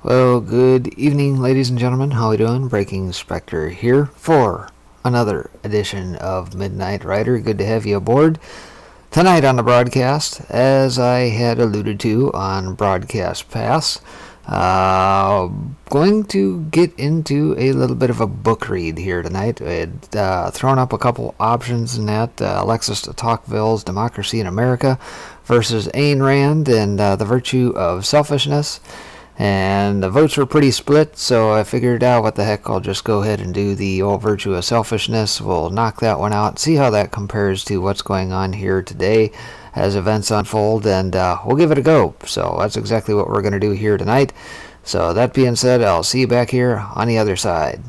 Well, good evening, ladies and gentlemen. How we doing? Breaking Spectre here for another edition of Midnight Rider. Good to have you aboard. Tonight on the broadcast, as I had alluded to on Broadcast Pass, going to get into a little bit of a book read here tonight. I had thrown up a couple options in that. Alexis de Tocqueville's Democracy in America versus Ayn Rand and The Virtue of Selfishness. And the votes were pretty split, so I figured out what the heck, I'll just go ahead and do the old Virtue of Selfishness. We'll knock that one out, see how that compares to what's going on here today as events unfold, and we'll give it a go. So that's exactly what we're going to do here tonight. So that being said, I'll see you back here on the other side.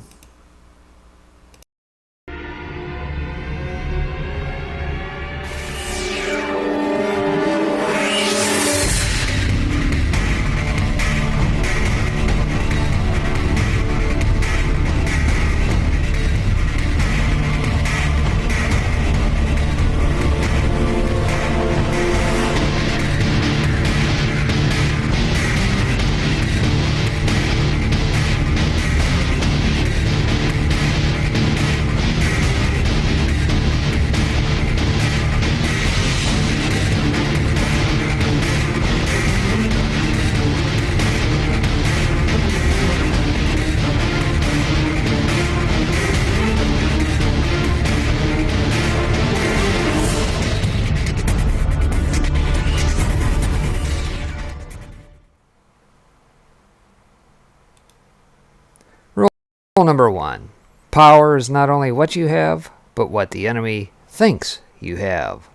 Rule number 1. Power is not only what you have, but what the enemy thinks you have.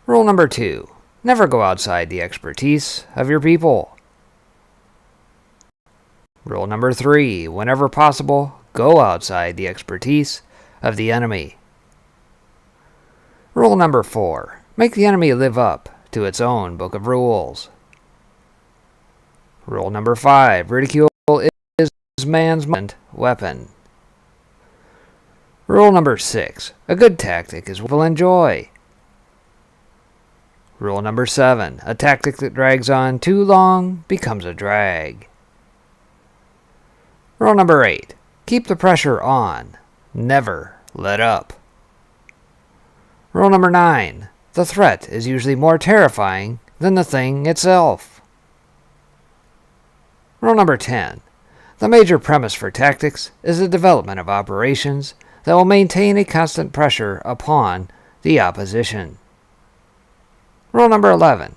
Rule number 2. Never go outside the expertise of your people. Rule number 3. Whenever possible, go outside the expertise of the enemy. Rule number 4. Make the enemy live up to its own book of rules. Rule number 5. Ridicule is man's weapon. Rule number 6. A good tactic is what we'll enjoy. Rule number 7. A tactic that drags on too long becomes a drag. Rule number 8. Keep the pressure on. Never let up. Rule number 9. The threat is usually more terrifying than the thing itself. Rule number 10. The major premise for tactics is the development of operations that will maintain a constant pressure upon the opposition. Rule number 11.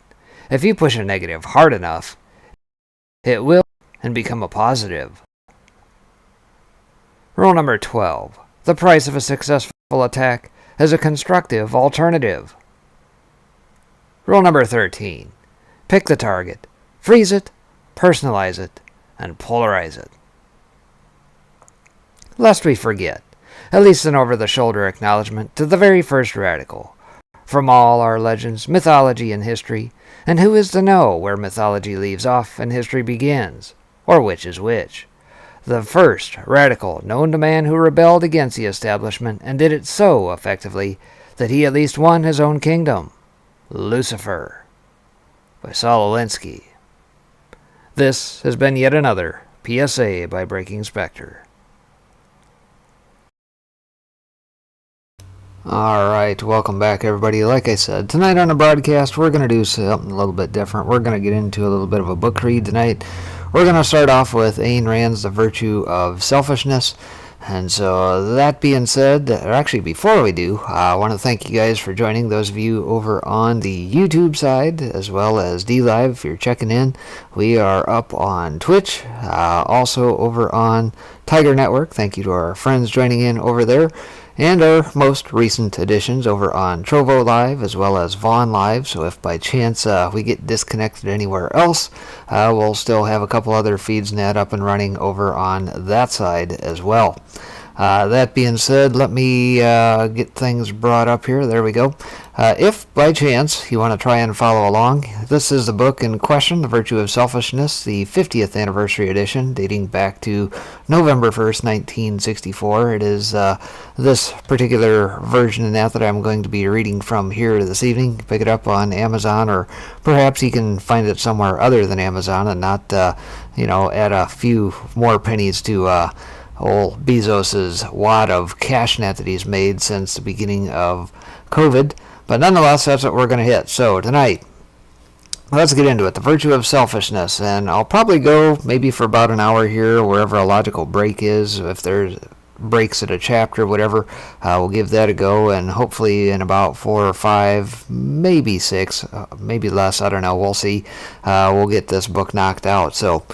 If you push a negative hard enough, it will and become a positive. Rule number 12. The price of a successful attack is a constructive alternative. Rule number 13. Pick the target, freeze it, personalize it, and polarize it. Lest we forget, at least an over-the-shoulder acknowledgement to the very first radical, from all our legends, mythology, and history, and who is to know where mythology leaves off and history begins, or which is which? The first radical known to man who rebelled against the establishment and did it so effectively that he at least won his own kingdom, Lucifer, by Saul Alinsky. This has been yet another PSA by Breaking Spectre. Alright, welcome back everybody. Like I said, tonight on the broadcast we're going to do something a little bit different. We're going to get into a little bit of a book read tonight. We're going to start off with Ayn Rand's The Virtue of Selfishness. And so that being said, or actually before we do, I want to thank you guys for joining, those of you over on the YouTube side as well as DLive if you're checking in. We are up on Twitch, also over on Tiger Network. Thank you to our friends joining in over there. And our most recent additions over on Trovo Live as well as Vaughn Live. So if by chance we get disconnected anywhere else, we'll still have a couple other feeds net up and running over on that side as well. That being said, let me get things brought up here. There we go. If by chance you want to try and follow along, this is the book in question, The Virtue of Selfishness, the 50th anniversary edition, dating back to November 1st, 1964. It is this particular version of that I'm going to be reading from here this evening. Pick it up on Amazon, or perhaps you can find it somewhere other than Amazon and not, add a few more pennies to old Bezos's wad of cash net that he's made since the beginning of COVID. But nonetheless, that's what we're going to hit. So tonight, let's get into it. The Virtue of Selfishness. And I'll probably go maybe for about an hour here, wherever a logical break is. If there's breaks at a chapter, whatever, we'll give that a go. And hopefully in about 4 or 5, maybe 6, maybe less, I don't know, we'll see. We'll get this book knocked out. So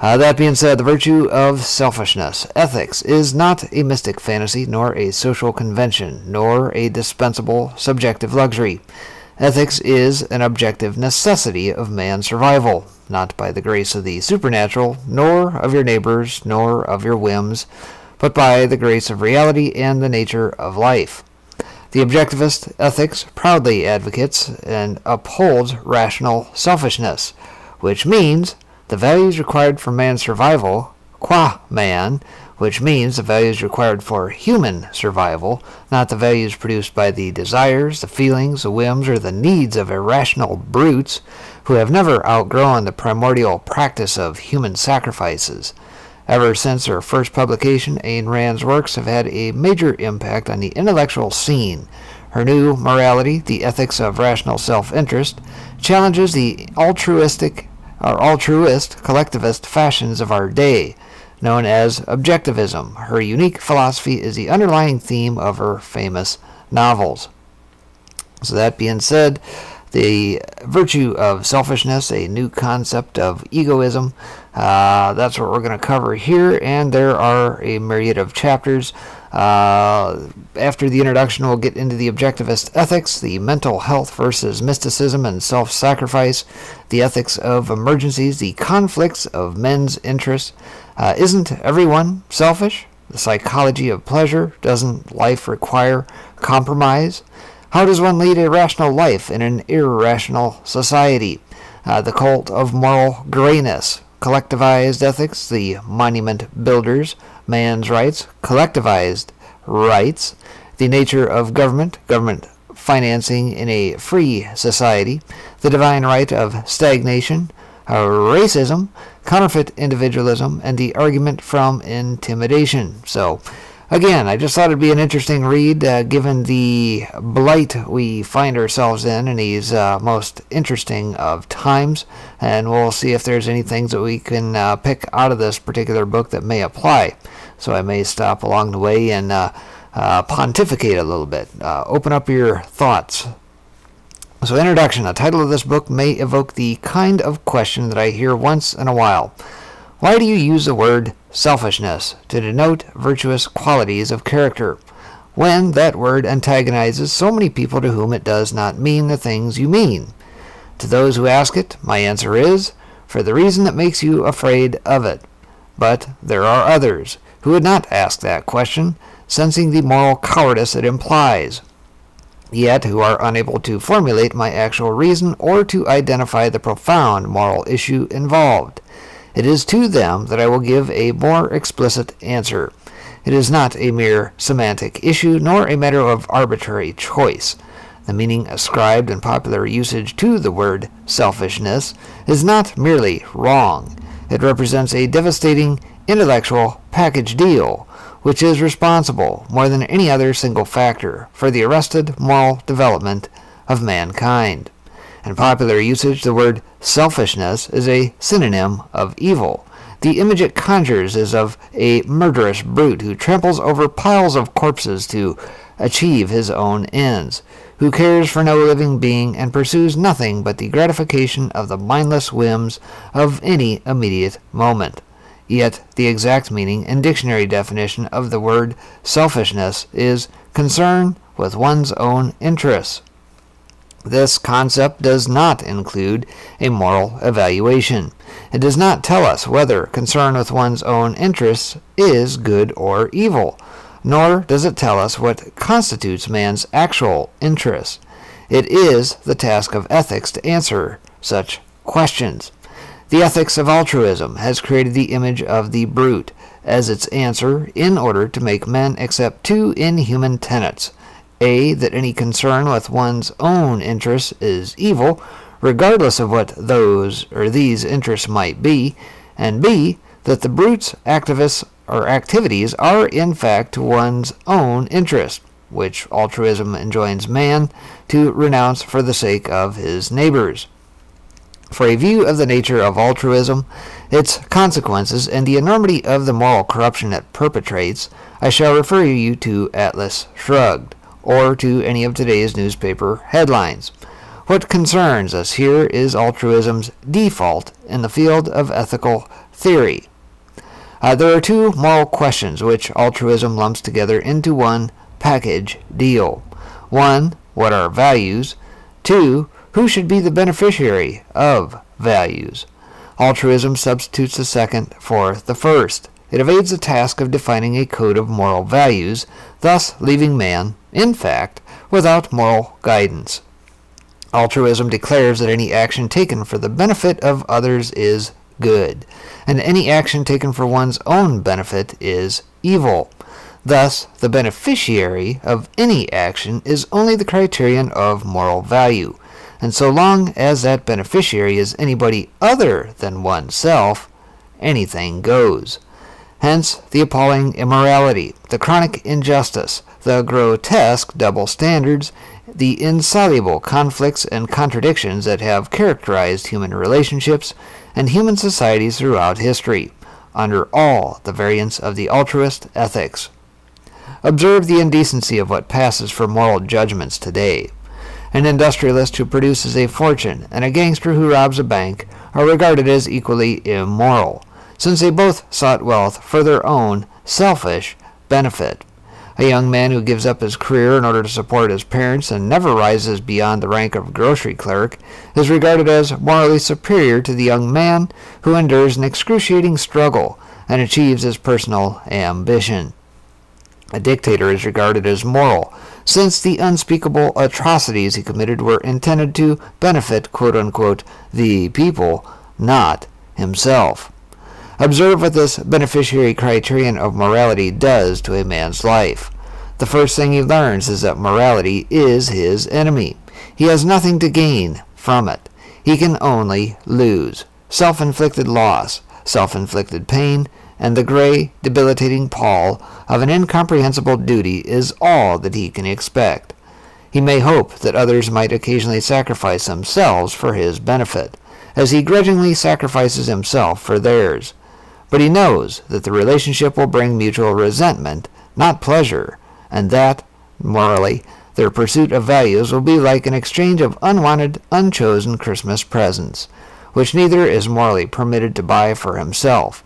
that being said, The Virtue of Selfishness. Ethics is not a mystic fantasy, nor a social convention, nor a dispensable subjective luxury. Ethics is an objective necessity of man's survival, not by the grace of the supernatural, nor of your neighbors, nor of your whims, but by the grace of reality and the nature of life. The objectivist ethics proudly advocates and upholds rational selfishness, which means the values required for man's survival, qua man, which means the values required for human survival, not the values produced by the desires, the feelings, the whims, or the needs of irrational brutes who have never outgrown the primordial practice of human sacrifices. Ever since her first publication, Ayn Rand's works have had a major impact on the intellectual scene. Her new morality, The Ethics of Rational Self-Interest, challenges the altruist collectivist fashions of our day, known as objectivism. Her unique philosophy is the underlying theme of her famous novels. So that being said, The Virtue of Selfishness, a new concept of egoism. That's what we're going to cover here, and there are a myriad of chapters. After the introduction, we'll get into the objectivist ethics, the mental health versus mysticism and self-sacrifice, the ethics of emergencies, the conflicts of men's interests. Isn't everyone selfish? The psychology of pleasure. Doesn't life require compromise? How does one lead a rational life in an irrational society? The cult of moral grayness. Collectivized ethics, the monument builders, man's rights, collectivized rights, the nature of government financing in a free society, the divine right of stagnation, racism, counterfeit individualism, and the argument from intimidation. So, again, I just thought it'd be an interesting read, given the blight we find ourselves in these most interesting of times, and we'll see if there's any things that we can pick out of this particular book that may apply. So I may stop along the way and pontificate a little bit. Open up your thoughts. So, introduction. The title of this book may evoke the kind of question that I hear once in a while. Why do you use the word selfishness to denote virtuous qualities of character, when that word antagonizes so many people to whom it does not mean the things you mean? To those who ask it, my answer is, for the reason that makes you afraid of it. But there are others who would not ask that question, sensing the moral cowardice it implies, yet who are unable to formulate my actual reason or to identify the profound moral issue involved. It is to them that I will give a more explicit answer. It is not a mere semantic issue, nor a matter of arbitrary choice. The meaning ascribed in popular usage to the word selfishness is not merely wrong. It represents a devastating intellectual package deal, which is responsible, more than any other single factor, for the arrested moral development of mankind. In popular usage, the word selfishness is a synonym of evil. The image it conjures is of a murderous brute who tramples over piles of corpses to achieve his own ends, who cares for no living being and pursues nothing but the gratification of the mindless whims of any immediate moment. Yet the exact meaning and dictionary definition of the word selfishness is concern with one's own interests. This concept does not include a moral evaluation. It does not tell us whether concern with one's own interests is good or evil. nor does it tell us what constitutes man's actual interests. It is the task of ethics to answer such questions. The ethics of altruism has created the image of the brute as its answer in order to make men accept two inhuman tenets. A, that any concern with one's own interests is evil, regardless of what those or these interests might be, and B, that the brute's activities are in fact to one's own interest, which altruism enjoins man to renounce for the sake of his neighbors. For a view of the nature of altruism, its consequences, and the enormity of the moral corruption it perpetrates, I shall refer you to Atlas Shrugged, or to any of today's newspaper headlines. What concerns us here is altruism's default in the field of ethical theory. There are two moral questions which altruism lumps together into one package deal. One, what are values? Two, who should be the beneficiary of values? Altruism substitutes the second for the first. It evades the task of defining a code of moral values, thus leaving man, in fact, without moral guidance. Altruism declares that any action taken for the benefit of others is good, and any action taken for one's own benefit is evil. Thus, the beneficiary of any action is only the criterion of moral value, and so long as that beneficiary is anybody other than oneself, anything goes. Hence, the appalling immorality, the chronic injustice, the grotesque double standards, the insoluble conflicts and contradictions that have characterized human relationships and human societies throughout history, under all the variants of the altruist ethics. Observe the indecency of what passes for moral judgments today. An industrialist who produces a fortune and a gangster who robs a bank are regarded as equally immoral, since they both sought wealth for their own selfish benefit. A young man who gives up his career in order to support his parents and never rises beyond the rank of grocery clerk is regarded as morally superior to the young man who endures an excruciating struggle and achieves his personal ambition. A dictator is regarded as moral, since the unspeakable atrocities he committed were intended to benefit, quote-unquote, the people, not himself. Observe what this beneficiary criterion of morality does to a man's life. The first thing he learns is that morality is his enemy. He has nothing to gain from it. He can only lose. Self-inflicted loss, self-inflicted pain, and the gray, debilitating pall of an incomprehensible duty is all that he can expect. He may hope that others might occasionally sacrifice themselves for his benefit, as he grudgingly sacrifices himself for theirs. But he knows that the relationship will bring mutual resentment, not pleasure, and that, morally, their pursuit of values will be like an exchange of unwanted, unchosen Christmas presents, which neither is morally permitted to buy for himself.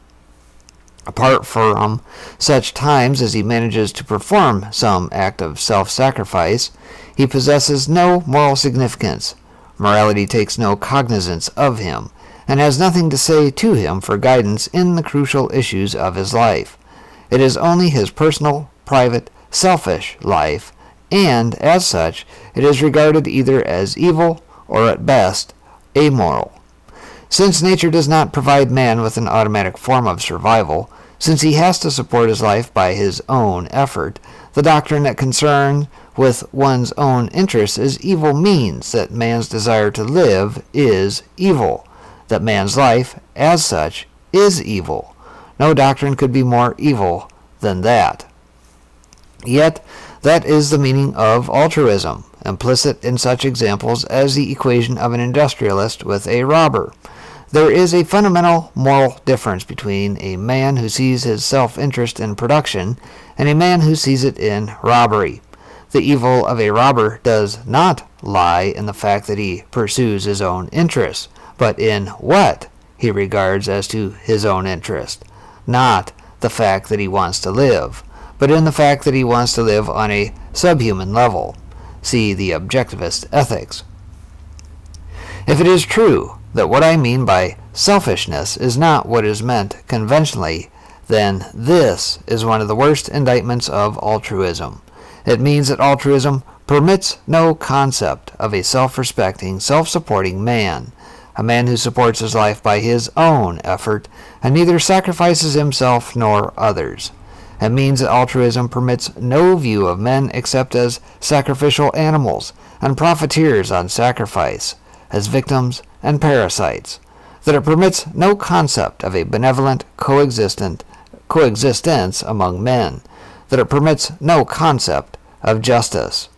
Apart from such times as he manages to perform some act of self-sacrifice, he possesses no moral significance. Morality takes no cognizance of him, and has nothing to say to him for guidance in the crucial issues of his life. It is only his personal, private, selfish life, and, as such, it is regarded either as evil or, at best, amoral. Since nature does not provide man with an automatic form of survival, since he has to support his life by his own effort, the doctrine that concern with one's own interests is evil means that man's desire to live is evil, that man's life, as such, is evil. No doctrine could be more evil than that. Yet, that is the meaning of altruism, implicit in such examples as the equation of an industrialist with a robber. There is a fundamental moral difference between a man who sees his self-interest in production and a man who sees it in robbery. The evil of a robber does not lie in the fact that he pursues his own interests, but in what he regards as to his own interest. Not the fact that he wants to live, but in the fact that he wants to live on a subhuman level. See the objectivist ethics. If it is true that what I mean by selfishness is not what is meant conventionally, then this is one of the worst indictments of altruism. It means that altruism permits no concept of a self-respecting, self-supporting man, a man who supports his life by his own effort and neither sacrifices himself nor others. It means that altruism permits no view of men except as sacrificial animals and profiteers on sacrifice, as victims and parasites, that it permits no concept of a benevolent coexistence among men, that it permits no concept of justice.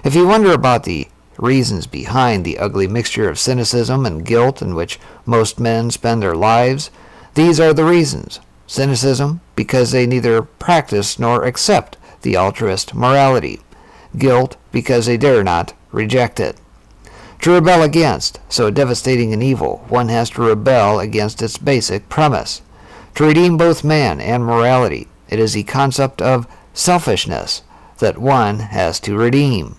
If you wonder about the reasons behind the ugly mixture of cynicism and guilt in which most men spend their lives, these are the reasons. Cynicism, because they neither practice nor accept the altruist morality. Guilt, because they dare not reject it. To rebel against so devastating an evil, one has to rebel against its basic premise. To redeem both man and morality, it is the concept of selfishness that one has to redeem.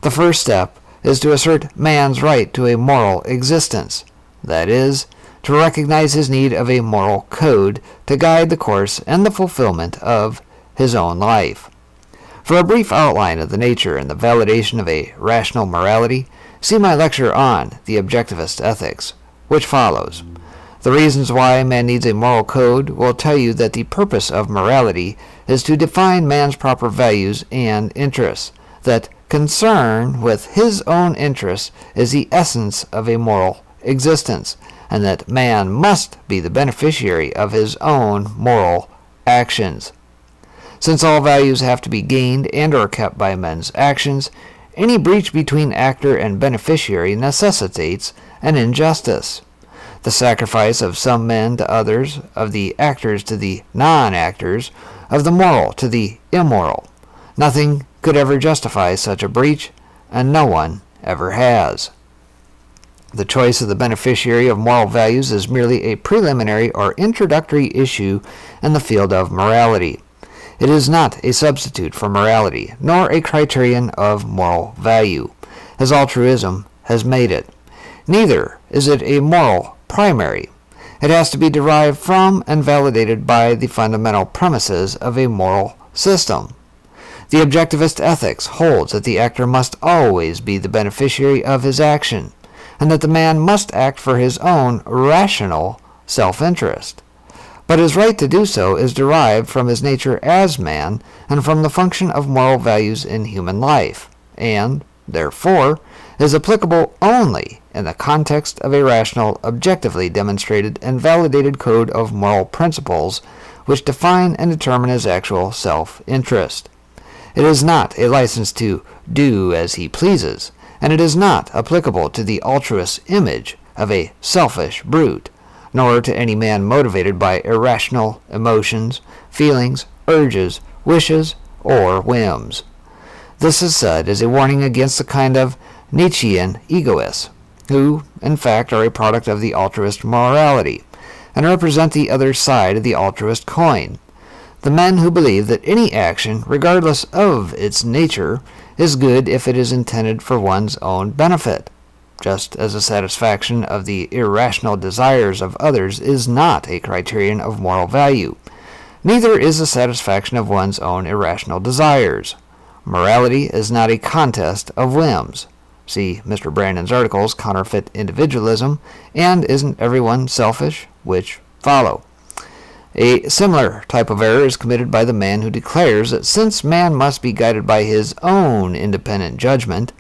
The first step is to assert man's right to a moral existence, that is, to recognize his need of a moral code to guide the course and the fulfillment of his own life. For a brief outline of the nature and the validation of a rational morality, see my lecture on the objectivist ethics, which follows. The reasons why man needs a moral code will tell you that the purpose of morality is to define man's proper values and interests, that concern with his own interests is the essence of a moral existence, and that man must be the beneficiary of his own moral actions. Since all values have to be gained and or kept by men's actions, any breach between actor and beneficiary necessitates an injustice. The sacrifice of some men to others, of the actors to the non-actors, of the moral to the immoral. Nothing could ever justify such a breach, and no one ever has. The choice of the beneficiary of moral values is merely a preliminary or introductory issue in the field of morality. It is not a substitute for morality, nor a criterion of moral value, as altruism has made it. Neither is it a moral primary. It has to be derived from and validated by the fundamental premises of a moral system. The objectivist ethics holds that the actor must always be the beneficiary of his action, and that the man must act for his own rational self-interest. But his right to do so is derived from his nature as man and from the function of moral values in human life, and, therefore, is applicable only in the context of a rational, objectively demonstrated and validated code of moral principles which define and determine his actual self-interest. It is not a license to do as he pleases, and it is not applicable to the altruist image of a selfish brute, nor to any man motivated by irrational emotions, feelings, urges, wishes, or whims. This is said as a warning against the kind of Nietzschean egoists, who, in fact, are a product of the altruist morality, and represent the other side of the altruist coin. The men who believe that any action, regardless of its nature, is good if it is intended for one's own benefit, just as the satisfaction of the irrational desires of others is not a criterion of moral value. Neither is the satisfaction of one's own irrational desires. Morality is not a contest of whims. See Mr. Brandon's articles, Counterfeit Individualism, and Isn't Everyone Selfish?, which follow. A similar type of error is committed by the man who declares that since man must be guided by his own independent judgment,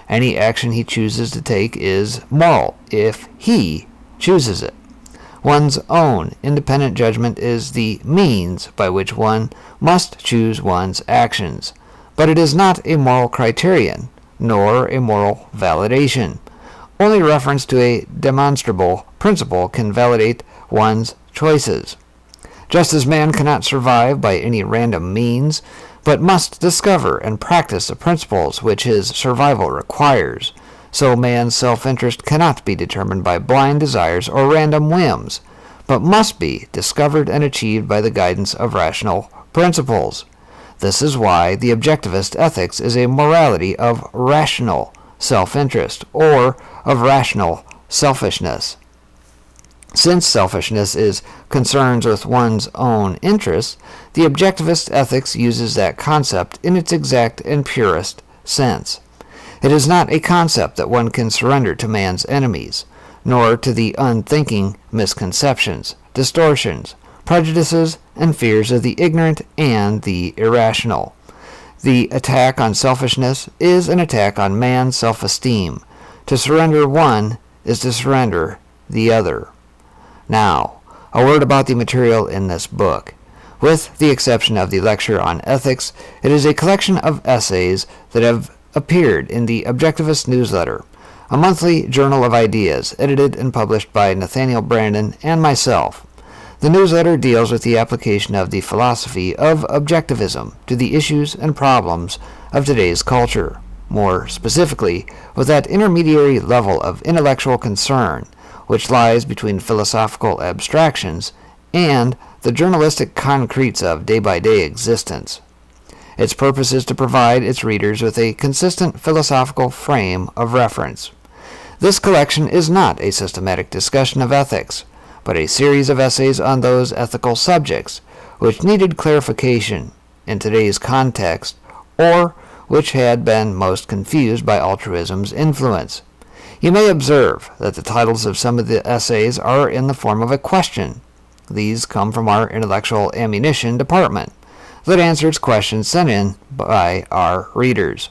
any action he chooses to take is moral if he chooses it. One's own independent judgment is the means by which one must choose one's actions, but it is not a moral criterion, nor a moral validation. Only reference to a demonstrable principle can validate one's choices. Just as man cannot survive by any random means, but must discover and practice the principles which his survival requires, so man's self-interest cannot be determined by blind desires or random whims, but must be discovered and achieved by the guidance of rational principles. This is why the objectivist ethics is a morality of rational self-interest, or of rational selfishness. Since selfishness is concerned with one's own interests, the objectivist ethics uses that concept in its exact and purest sense. It is not a concept that one can surrender to man's enemies, nor to the unthinking misconceptions, distortions, prejudices, and fears of the ignorant and the irrational. The attack on selfishness is an attack on man's self-esteem. To surrender one is to surrender the other. Now, a word about the material in this book. With the exception of the lecture on ethics, it is a collection of essays that have appeared in the Objectivist Newsletter, a monthly journal of ideas edited and published by Nathaniel Brandon and myself. The newsletter deals with the application of the philosophy of objectivism to the issues and problems of today's culture, more specifically with that intermediary level of intellectual concern which lies between philosophical abstractions and the journalistic concretes of day-by-day existence. Its purpose is to provide its readers with a consistent philosophical frame of reference. This collection is not a systematic discussion of ethics, but a series of essays on those ethical subjects which needed clarification in today's context or which had been most confused by altruism's influence. You may observe that the titles of some of the essays are in the form of a question. These come from our intellectual ammunition department that answers questions sent in by our readers.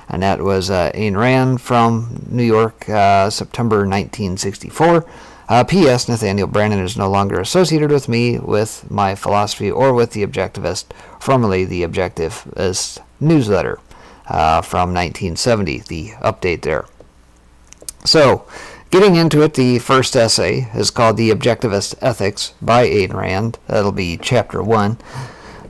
And that was Ayn Rand from New York, September 1964. P.S. Nathaniel Brandon is no longer associated with me, with my philosophy, or with the Objectivist, formerly the Objectivist Newsletter from 1970, the update there. So, getting into it, the first essay is called The Objectivist Ethics by Ayn Rand. That'll be Chapter 1.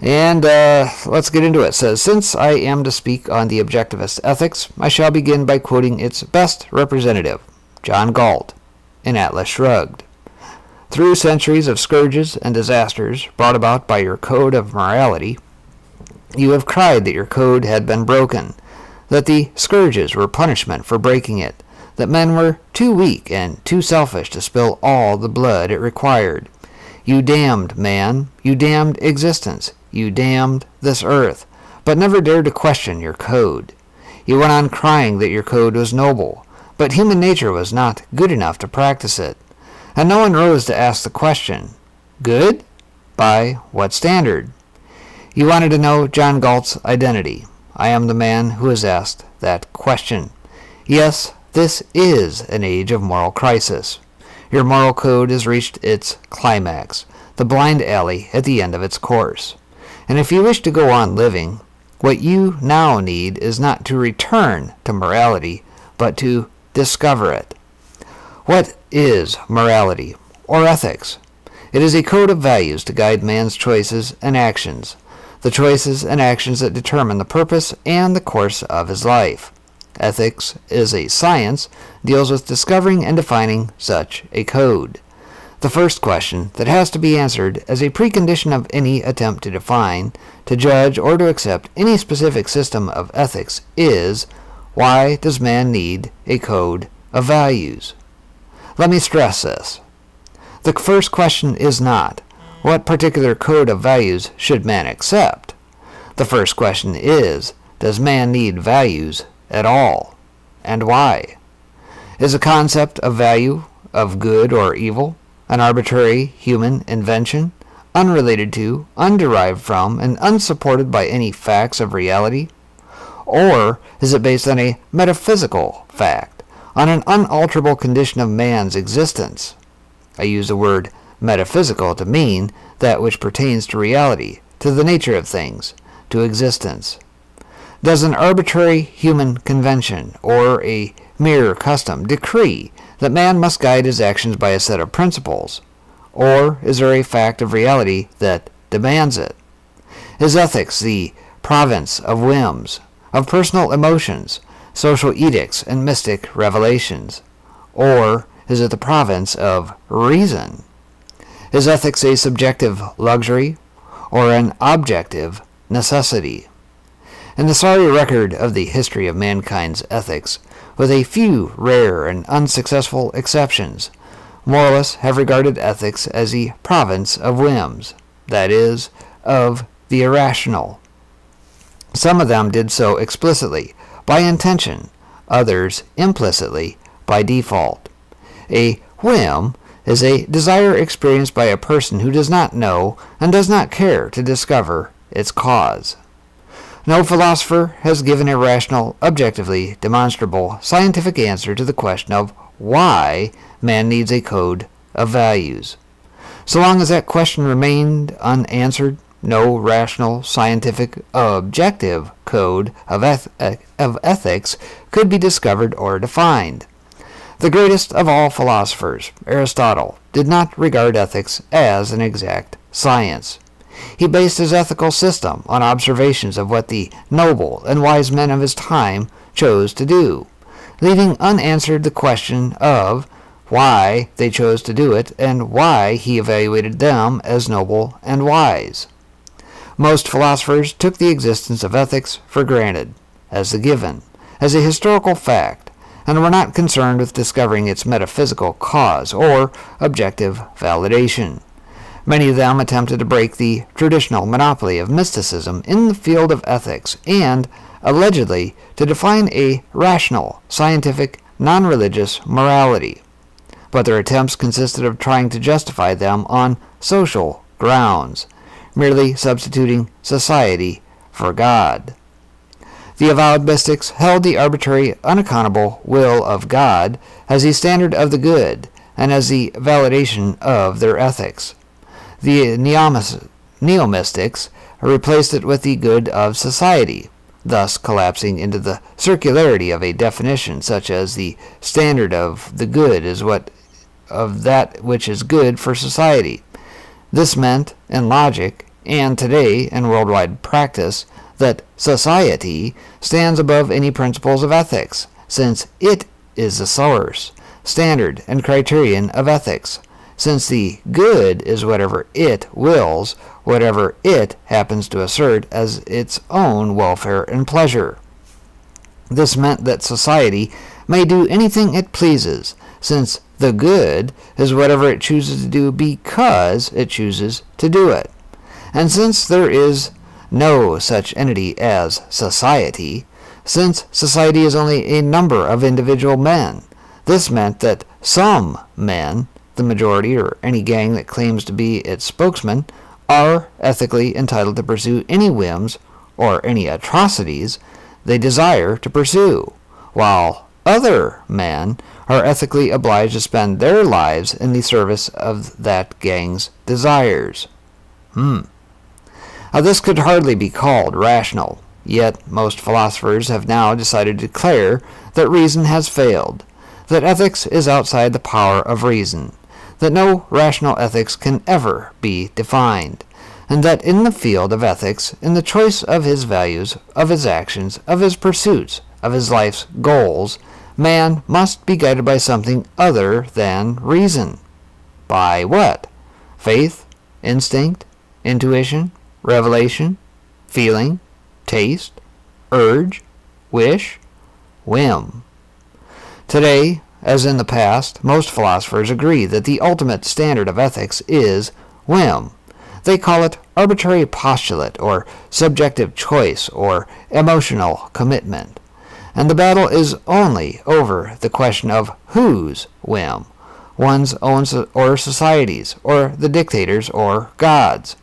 And let's get into it. It says, since I am to speak on the Objectivist Ethics, I shall begin by quoting its best representative, John Galt, in Atlas Shrugged. Through centuries of scourges and disasters brought about by your code of morality, you have cried that your code had been broken, that the scourges were punishment for breaking it, that men were too weak and too selfish to spill all the blood it required. You damned man, you damned existence, you damned this earth, but never dared to question your code. You went on crying that your code was noble, but human nature was not good enough to practice it. And no one rose to ask the question, good? By what standard? You wanted to know John Galt's identity. I am the man who has asked that question. Yes, this is an age of moral crisis. Your moral code has reached its climax, the blind alley at the end of its course. And if you wish to go on living, what you now need is not to return to morality, but to discover it. What is morality, or ethics? It is a code of values to guide man's choices and actions, the choices and actions that determine the purpose and the course of his life. Ethics is a science, deals with discovering and defining such a code. The first question that has to be answered as a precondition of any attempt to define, to judge, or to accept any specific system of ethics is, why does man need a code of values? Let me stress this. The first question is not, what particular code of values should man accept? The first question is, does man need values at all, and why? Is the concept of value, of good or evil, an arbitrary human invention, unrelated to, underived from, and unsupported by any facts of reality? Or is it based on a metaphysical fact, on an unalterable condition of man's existence? I use the word metaphysical to mean that which pertains to reality, to the nature of things, to existence. Does an arbitrary human convention or a mere custom decree that man must guide his actions by a set of principles? Or is there a fact of reality that demands it? Is ethics the province of whims, of personal emotions, social edicts, and mystic revelations? Or is it the province of reason? Is ethics a subjective luxury or an objective necessity? In the sorry record of the history of mankind's ethics, with a few rare and unsuccessful exceptions, Moralists have regarded ethics as a province of whims, that is, of the irrational. Some of them did so explicitly, by intention, others implicitly, by default. A whim is a desire experienced by a person who does not know and does not care to discover its cause. No philosopher has given a rational, objectively demonstrable, scientific answer to the question of why man needs a code of values. So long as that question remained unanswered, no rational, scientific, objective code of ethics could be discovered or defined. The greatest of all philosophers, Aristotle, did not regard ethics as an exact science. He based his ethical system on observations of what the noble and wise men of his time chose to do, leaving unanswered the question of why they chose to do it and why he evaluated them as noble and wise. Most philosophers took the existence of ethics for granted, as a given, as a historical fact, and were not concerned with discovering its metaphysical cause or objective validation. Many of them attempted to break the traditional monopoly of mysticism in the field of ethics and, allegedly, to define a rational, scientific, non-religious morality. But their attempts consisted of trying to justify them on social grounds, merely substituting society for God. The avowed mystics held the arbitrary, unaccountable will of God as the standard of the good and as the validation of their ethics. The neo-mystics replaced it with the good of society, thus collapsing into the circularity of a definition such as the standard of the good is what of that which is good for society. This meant, in logic, and today in worldwide practice, that society stands above any principles of ethics, since it is the source, standard, and criterion of ethics, since the good is whatever it wills, whatever it happens to assert as its own welfare and pleasure. This meant that society may do anything it pleases, since the good is whatever it chooses to do because it chooses to do it. And since there is no such entity as society, since society is only a number of individual men, this meant that some men, the majority or any gang that claims to be its spokesman, are ethically entitled to pursue any whims or any atrocities they desire to pursue, while other men are ethically obliged to spend their lives in the service of that gang's desires. Now, this could hardly be called rational, yet most philosophers have now decided to declare that reason has failed, that ethics is outside the power of reason, that no rational ethics can ever be defined, and that in the field of ethics, in the choice of his values, of his actions, of his pursuits, of his life's goals, man must be guided by something other than reason. By what? Faith, instinct, intuition, revelation, feeling, taste, urge, wish, whim. Today, as in the past, most philosophers agree that the ultimate standard of ethics is whim. They call it arbitrary postulate or subjective choice or emotional commitment. And the battle is only over the question of whose whim, one's own or society's, or the dictator's or God's.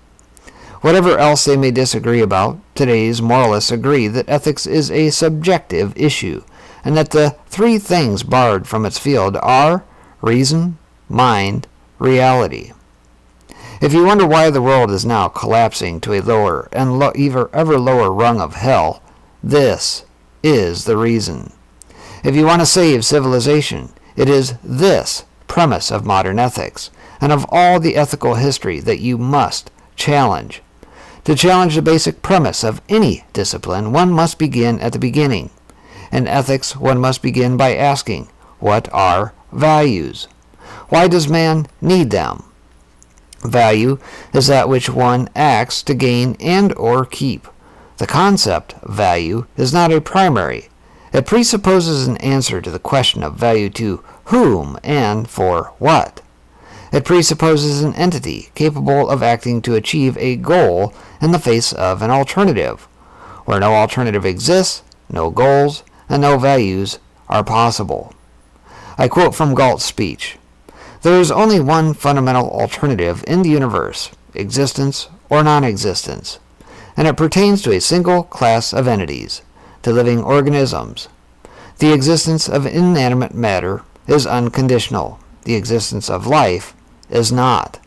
Whatever else they may disagree about, today's moralists agree that ethics is a subjective issue, and that the three things barred from its field are reason, mind, reality. If you wonder why the world is now collapsing to a lower and ever lower rung of hell, this is the reason. If you want to save civilization, it is this premise of modern ethics, and of all the ethical history that you must challenge. To challenge the basic premise of any discipline, one must begin at the beginning. In ethics, one must begin by asking, what are values? Why does man need them? Value is that which one acts to gain and or keep. The concept value is not a primary. It presupposes an answer to the question of value to whom and for what. It presupposes an entity capable of acting to achieve a goal in the face of an alternative. Where no alternative exists, no goals and no values are possible. I quote from Galt's speech, "There is only one fundamental alternative in the universe, existence or non-existence, and it pertains to a single class of entities, to living organisms. The existence of inanimate matter is unconditional. The existence of life is not.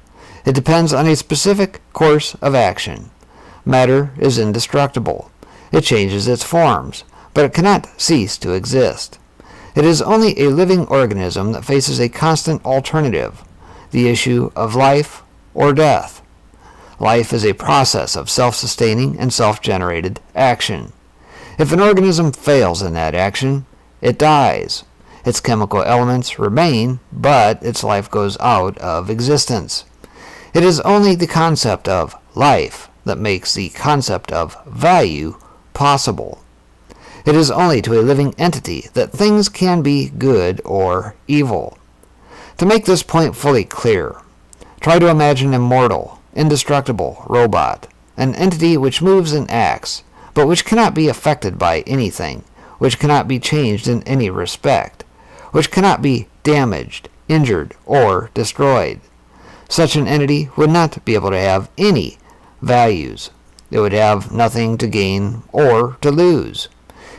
It depends on a specific course of action. Matter is indestructible. It changes its forms, but it cannot cease to exist. It is only a living organism that faces a constant alternative, the issue of life or death. Life is a process of self-sustaining and self-generated action. If an organism fails in that action, it dies. Its chemical elements remain, but its life goes out of existence. It is only the concept of life that makes the concept of value possible. It is only to a living entity that things can be good or evil. To make this point fully clear, try to imagine an immortal, indestructible robot, an entity which moves and acts, but which cannot be affected by anything, which cannot be changed in any respect, which cannot be damaged, injured, or destroyed. Such an entity would not be able to have any values. It would have nothing to gain or to lose.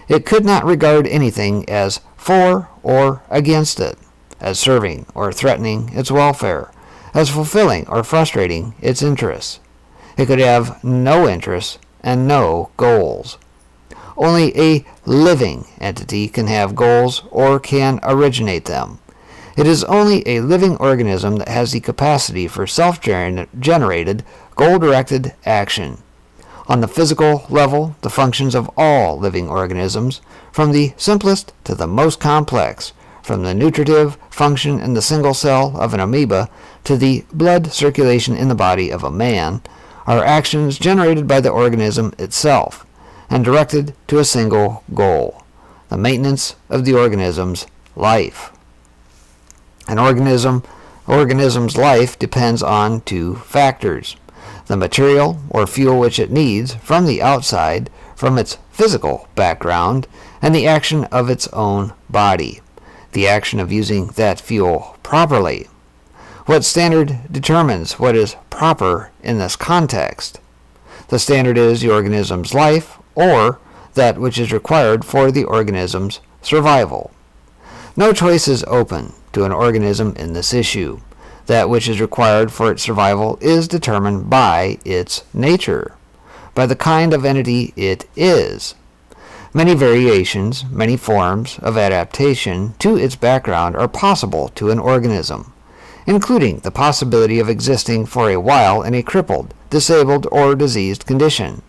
It could not regard anything as for or against it, as serving or threatening its welfare, as fulfilling or frustrating its interests. It could have no interests and no goals. Only a living entity can have goals or can originate them. It is only a living organism that has the capacity for self-generated, goal-directed action. On the physical level, the functions of all living organisms, from the simplest to the most complex, from the nutritive function in the single cell of an amoeba to the blood circulation in the body of a man, are actions generated by the organism itself and directed to a single goal, the maintenance of the organism's life. An organism's life depends on two factors: the material or fuel which it needs from the outside, from its physical background, and the action of its own body, the action of using that fuel properly. What standard determines what is proper in this context? The standard is the organism's life, or that which is required for the organism's survival. No choice is open to an organism in this issue. That which is required for its survival is determined by its nature, by the kind of entity it is. Many variations, many forms of adaptation to its background are possible to an organism, including the possibility of existing for a while in a crippled, disabled, or diseased condition.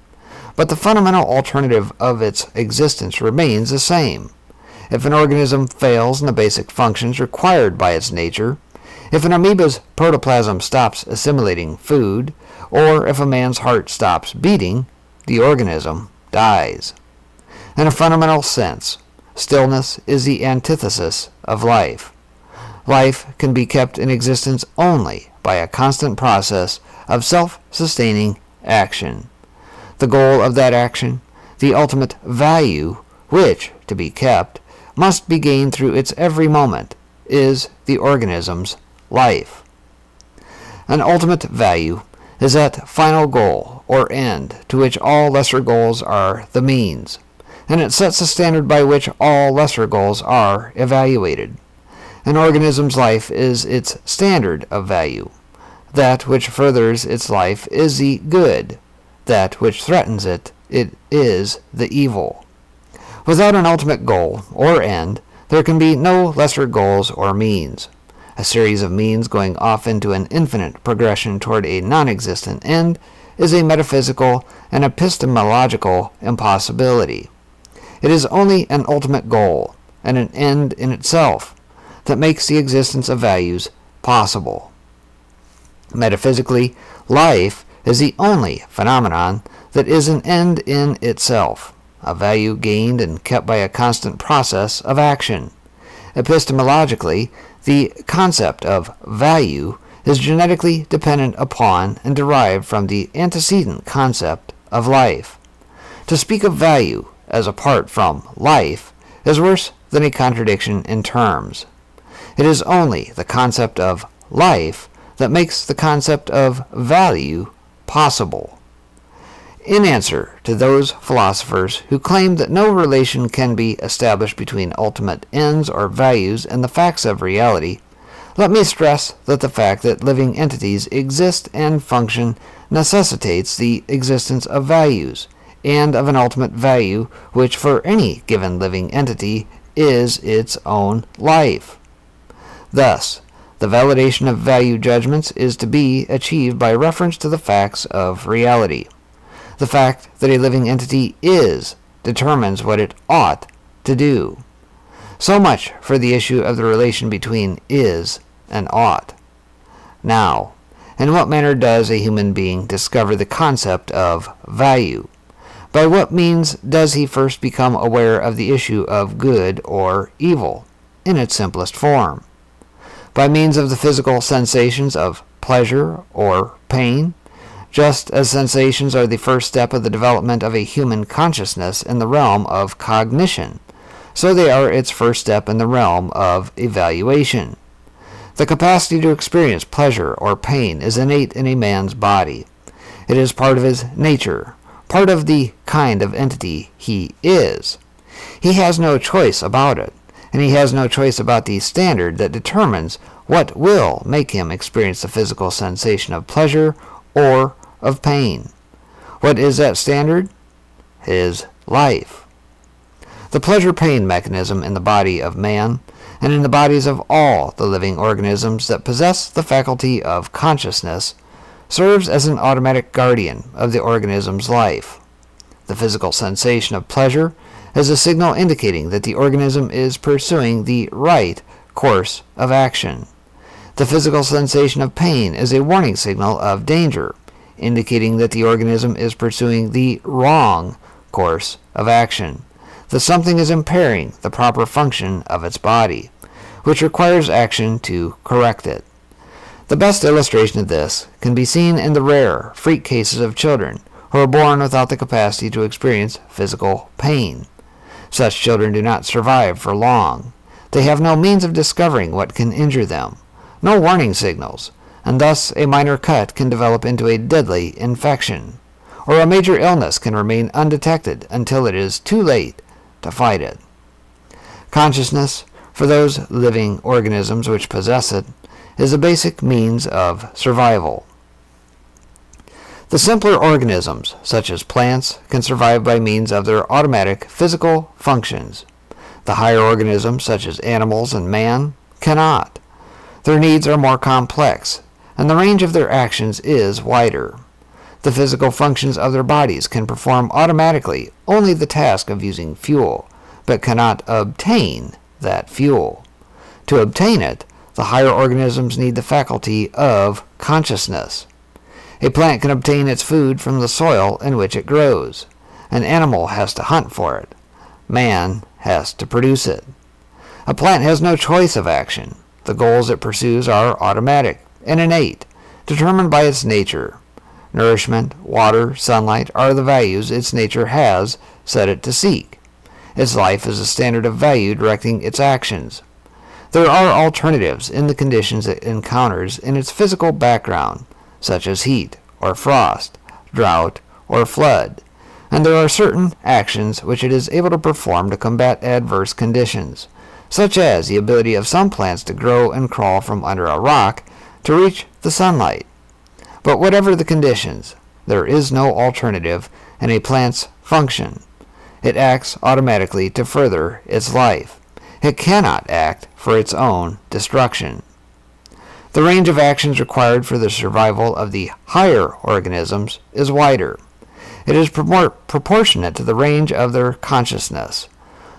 But the fundamental alternative of its existence remains the same. If an organism fails in the basic functions required by its nature, if an amoeba's protoplasm stops assimilating food, or if a man's heart stops beating, the organism dies. In a fundamental sense, stillness is the antithesis of life. Life can be kept in existence only by a constant process of self-sustaining action. The goal of that action, the ultimate value, which, to be kept, must be gained through its every moment, is the organism's life. An ultimate value is that final goal or end to which all lesser goals are the means, and it sets a standard by which all lesser goals are evaluated. An organism's life is its standard of value. That which furthers its life is the good. That which threatens it is the evil. Without an ultimate goal or end, there can be no lesser goals or means. A series of means going off into an infinite progression toward a non-existent end is a metaphysical and epistemological impossibility. It is only an ultimate goal and an end in itself that makes the existence of values possible. Metaphysically, life is the only phenomenon that is an end in itself, a value gained and kept by a constant process of action. Epistemologically, the concept of value is genetically dependent upon and derived from the antecedent concept of life. To speak of value as apart from life is worse than a contradiction in terms. It is only the concept of life that makes the concept of value possible. In answer to those philosophers who claim that no relation can be established between ultimate ends or values and the facts of reality, let me stress that the fact that living entities exist and function necessitates the existence of values, and of an ultimate value which for any given living entity is its own life. Thus, the validation of value judgments is to be achieved by reference to the facts of reality. The fact that a living entity is determines what it ought to do. So much for the issue of the relation between is and ought. Now, in what manner does a human being discover the concept of value? By what means does he first become aware of the issue of good or evil, in its simplest form? By means of the physical sensations of pleasure or pain, just as sensations are the first step of the development of a human consciousness in the realm of cognition, so they are its first step in the realm of evaluation. The capacity to experience pleasure or pain is innate in a man's body. It is part of his nature, part of the kind of entity he is. He has no choice about it, and he has no choice about the standard that determines what will make him experience the physical sensation of pleasure or of pain. What is that standard? His life. The pleasure-pain mechanism in the body of man, and in the bodies of all the living organisms that possess the faculty of consciousness, serves as an automatic guardian of the organism's life. The physical sensation of pleasure is a signal indicating that the organism is pursuing the right course of action. The physical sensation of pain is a warning signal of danger, indicating that the organism is pursuing the wrong course of action, that something is impairing the proper function of its body, which requires action to correct it. The best illustration of this can be seen in the rare freak cases of children who are born without the capacity to experience physical pain. Such children do not survive for long. They have no means of discovering what can injure them, no warning signals, and thus a minor cut can develop into a deadly infection, or a major illness can remain undetected until it is too late to fight it. Consciousness, for those living organisms which possess it, is a basic means of survival. The simpler organisms, such as plants, can survive by means of their automatic physical functions. The higher organisms, such as animals and man, cannot. Their needs are more complex, and the range of their actions is wider. The physical functions of their bodies can perform automatically only the task of using fuel, but cannot obtain that fuel. To obtain it, the higher organisms need the faculty of consciousness. A plant can obtain its food from the soil in which it grows. An animal has to hunt for it. Man has to produce it. A plant has no choice of action. The goals it pursues are automatic and innate, determined by its nature. Nourishment, water, sunlight are the values its nature has set it to seek. Its life is a standard of value directing its actions. There are alternatives in the conditions it encounters in its physical background, such as heat or frost, drought or flood, and there are certain actions which it is able to perform to combat adverse conditions, such as the ability of some plants to grow and crawl from under a rock to reach the sunlight. But whatever the conditions, there is no alternative in a plant's function. It acts automatically to further its life. It cannot act for its own destruction. The range of actions required for the survival of the higher organisms is wider. It is proportionate to the range of their consciousness.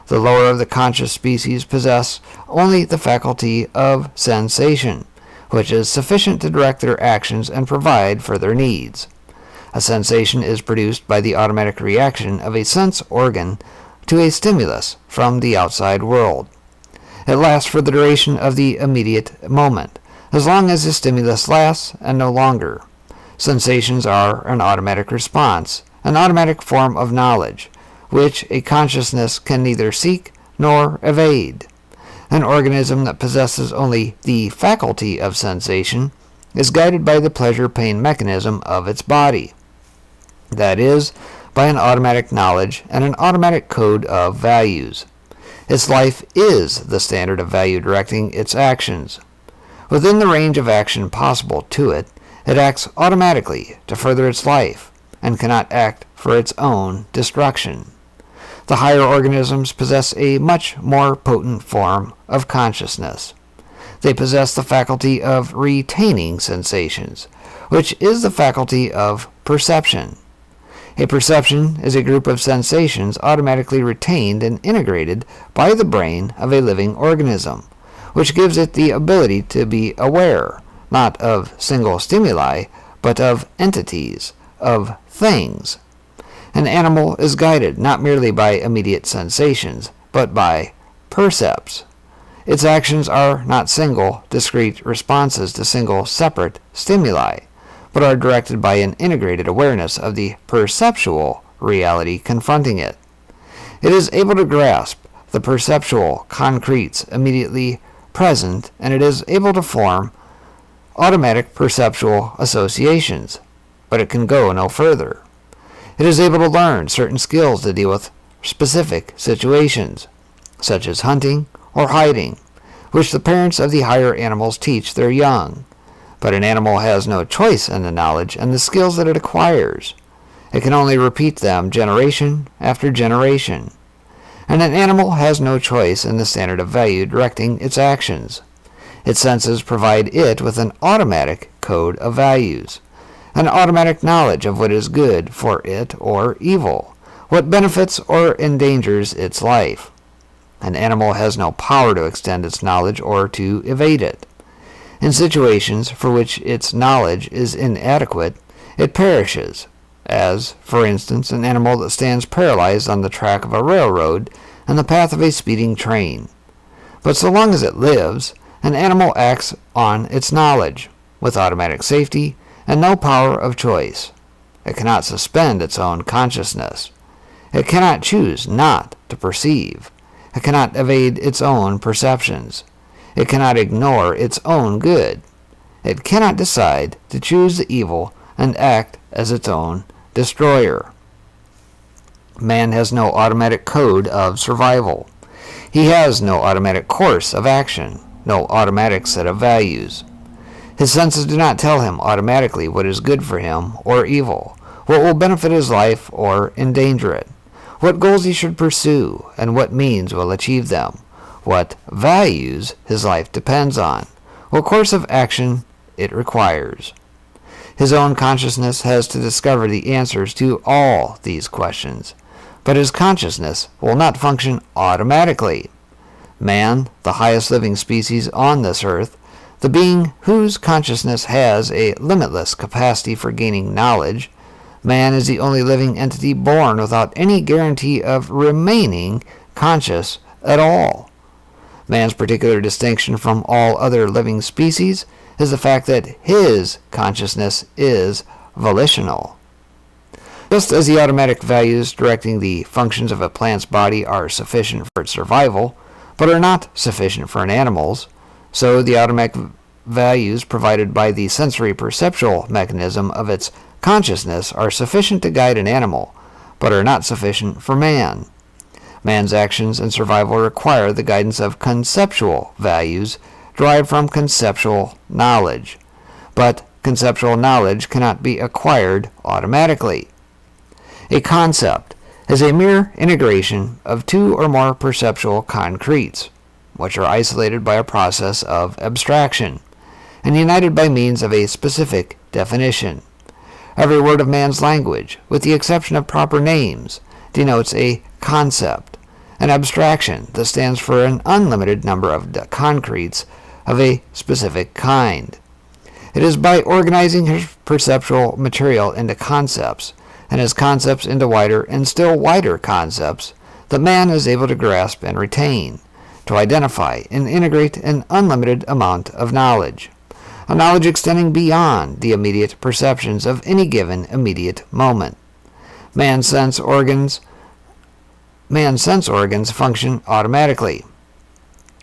The lower of the conscious species possess only the faculty of sensation, which is sufficient to direct their actions and provide for their needs. A sensation is produced by the automatic reaction of a sense organ to a stimulus from the outside world. It lasts for the duration of the immediate moment, as long as the stimulus lasts and no longer. Sensations are an automatic response, an automatic form of knowledge, which a consciousness can neither seek nor evade. An organism that possesses only the faculty of sensation is guided by the pleasure-pain mechanism of its body. That is, by an automatic knowledge and an automatic code of values. Its life is the standard of value directing its actions. Within the range of action possible to it, it acts automatically to further its life, and cannot act for its own destruction. The higher organisms possess a much more potent form of consciousness. They possess the faculty of retaining sensations, which is the faculty of perception. A perception is a group of sensations automatically retained and integrated by the brain of a living organism, which gives it the ability to be aware, not of single stimuli, but of entities, of things. An animal is guided not merely by immediate sensations, but by percepts. Its actions are not single, discrete responses to single, separate stimuli, but are directed by an integrated awareness of the perceptual reality confronting it. It is able to grasp the perceptual concretes immediately present, and it is able to form automatic perceptual associations, but it can go no further. It is able to learn certain skills to deal with specific situations, such as hunting or hiding, which the parents of the higher animals teach their young. But an animal has no choice in the knowledge and the skills that it acquires. It can only repeat them generation after generation. And an animal has no choice in the standard of value directing its actions. Its senses provide it with an automatic code of values, an automatic knowledge of what is good for it or evil, what benefits or endangers its life. An animal has no power to extend its knowledge or to evade it. In situations for which its knowledge is inadequate, it perishes, as, for instance, an animal that stands paralyzed on the track of a railroad and the path of a speeding train. But so long as it lives, an animal acts on its knowledge, with automatic safety and no power of choice. It cannot suspend its own consciousness. It cannot choose not to perceive. It cannot evade its own perceptions. It cannot ignore its own good. It cannot decide to choose the evil and act as its own destroyer. Man has no automatic code of survival. He has no automatic course of action, no automatic set of values. His senses do not tell him automatically what is good for him or evil, what will benefit his life or endanger it, what goals he should pursue, and what means will achieve them, what values his life depends on, what course of action it requires. His own consciousness has to discover the answers to all these questions, but his consciousness will not function automatically. Man, the highest living species on this earth, the being whose consciousness has a limitless capacity for gaining knowledge, man is the only living entity born without any guarantee of remaining conscious at all. Man's particular distinction from all other living species is the fact that his consciousness is volitional. Just as the automatic values directing the functions of a plant's body are sufficient for its survival, but are not sufficient for an animal's, so the automatic values provided by the sensory perceptual mechanism of its consciousness are sufficient to guide an animal, but are not sufficient for man. Man's actions and survival require the guidance of conceptual values derived from conceptual knowledge, but conceptual knowledge cannot be acquired automatically. A concept is a mere integration of two or more perceptual concretes, which are isolated by a process of abstraction, and united by means of a specific definition. Every word of man's language, with the exception of proper names, denotes a concept, an abstraction that stands for an unlimited number of concretes of a specific kind. It is by organizing his perceptual material into concepts, and his concepts into wider and still wider concepts, that man is able to grasp and retain, to identify and integrate an unlimited amount of knowledge. a knowledge extending beyond the immediate perceptions of any given immediate moment. Man's sense organs function automatically.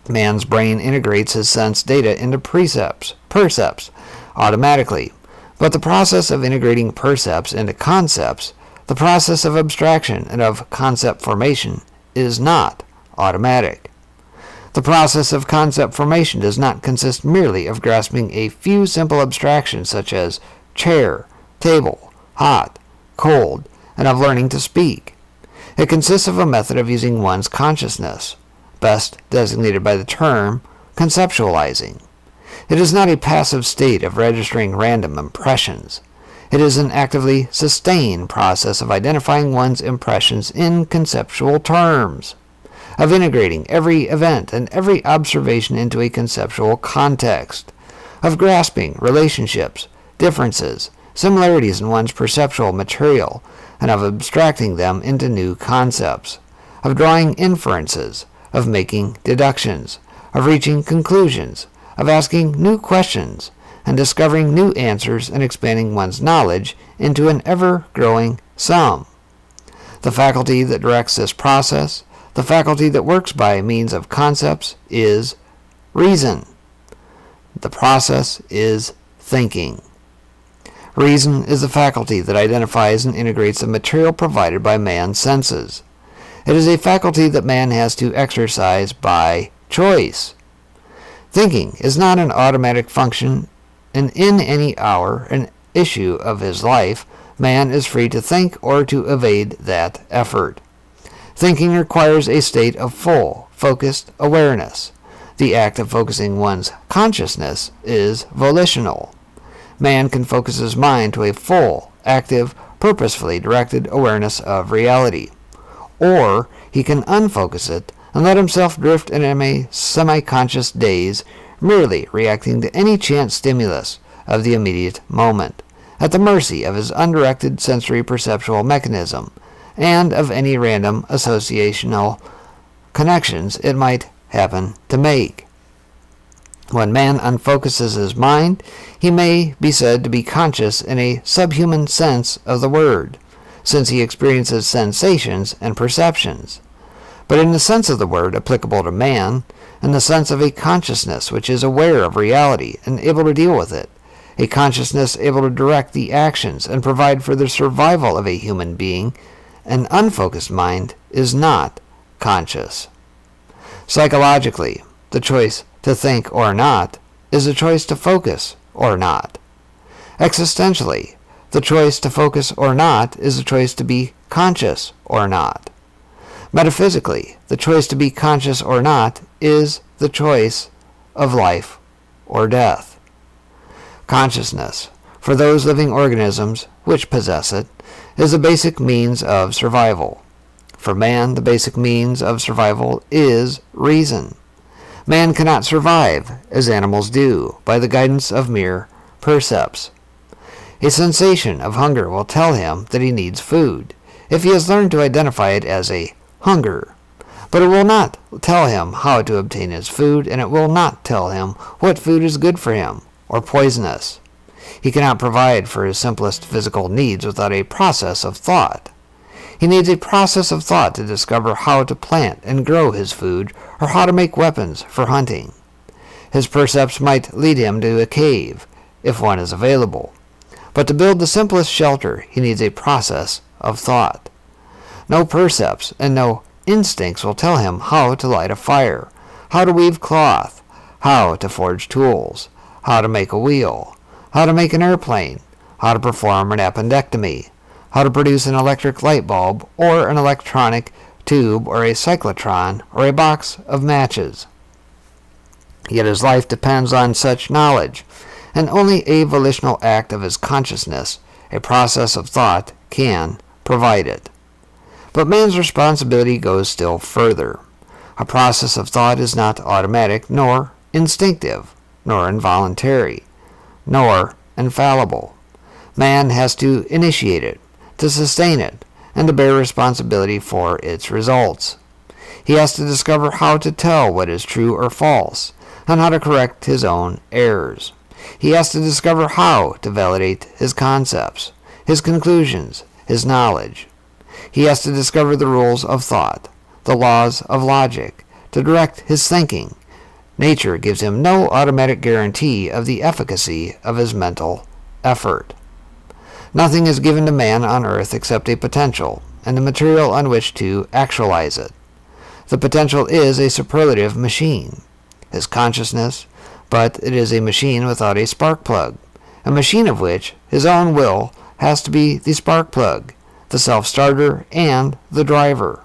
Man's brain integrates his sense data into percepts automatically, but the process of integrating percepts into concepts, the process of abstraction and of concept formation, is not automatic. The process of concept formation does not consist merely of grasping a few simple abstractions such as chair, table, hot, cold, and of learning to speak. It consists of a method of using one's consciousness, best designated by the term conceptualizing. It is not a passive state of registering random impressions. It is an actively sustained process of identifying one's impressions in conceptual terms, of integrating every event and every observation into a conceptual context, of grasping relationships, differences, similarities in one's perceptual material, and of abstracting them into new concepts, of drawing inferences, of making deductions, of reaching conclusions, of asking new questions, and discovering new answers and expanding one's knowledge into an ever-growing sum. The faculty that directs this process, the faculty that works by means of concepts, is reason. The process is thinking. Reason is the faculty that identifies and integrates the material provided by man's senses. It is a faculty that man has to exercise by choice. Thinking is not an automatic function, and in any hour and issue of his life, man is free to think or to evade that effort. Thinking requires a state of full, focused awareness. The act of focusing one's consciousness is volitional. Man can focus his mind to a full, active, purposefully directed awareness of reality. Or he can unfocus it and let himself drift in a semi-conscious daze, merely reacting to any chance stimulus of the immediate moment, at the mercy of his undirected sensory perceptual mechanism, and of any random associational connections it might happen to make. When man unfocuses his mind, he may be said to be conscious in a subhuman sense of the word, since he experiences sensations and perceptions. But in the sense of the word applicable to man, in the sense of a consciousness which is aware of reality and able to deal with it, a consciousness able to direct the actions and provide for the survival of a human being, an unfocused mind is not conscious. Psychologically, the choice to think or not is a choice to focus or not. Existentially, the choice to focus or not is a choice to be conscious or not. Metaphysically, the choice to be conscious or not is the choice of life or death. Consciousness, for those living organisms which possess it, is the basic means of survival. For man, the basic means of survival is reason. Man cannot survive, as animals do, by the guidance of mere percepts. A sensation of hunger will tell him that he needs food, if he has learned to identify it as a hunger. But it will not tell him how to obtain his food, and it will not tell him what food is good for him, or poisonous. He cannot provide for his simplest physical needs without a process of thought. He needs a process of thought to discover how to plant and grow his food, or how to make weapons for hunting. His percepts might lead him to a cave, if one is available. But to build the simplest shelter, he needs a process of thought. No percepts and no instincts will tell him how to light a fire, how to weave cloth, how to forge tools, how to make a wheel, how to make an airplane, how to perform an appendectomy, how to produce an electric light bulb, or an electronic tube, or a cyclotron, or a box of matches. Yet his life depends on such knowledge, and only a volitional act of his consciousness, a process of thought, can provide it. But man's responsibility goes still further. A process of thought is not automatic, nor instinctive, nor involuntary, nor infallible. Man has to initiate it, to sustain it, and to bear responsibility for its results. He has to discover how to tell what is true or false, and how to correct his own errors. He has to discover how to validate his concepts, his conclusions, his knowledge. He has to discover the rules of thought, the laws of logic, to direct his thinking. Nature gives him no automatic guarantee of the efficacy of his mental effort. Nothing is given to man on earth except a potential, and the material on which to actualize it. The potential is a superlative machine, his consciousness, but it is a machine without a spark plug, a machine of which his own will has to be the spark plug, the self-starter, and the driver.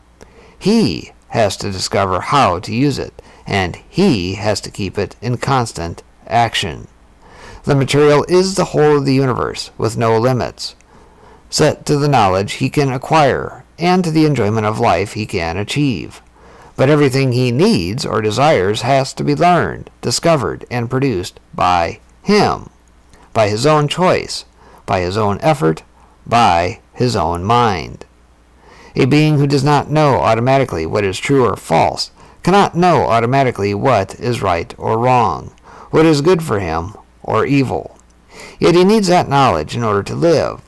He has to discover how to use it, and he has to keep it in constant action. The material is the whole of the universe, with no limits, set to the knowledge he can acquire and to the enjoyment of life he can achieve. But everything he needs or desires has to be learned, discovered, and produced by him, by his own choice, by his own effort, by his own mind. A being who does not know automatically what is true or false cannot know automatically what is right or wrong, what is good for him or evil. Yet he needs that knowledge in order to live.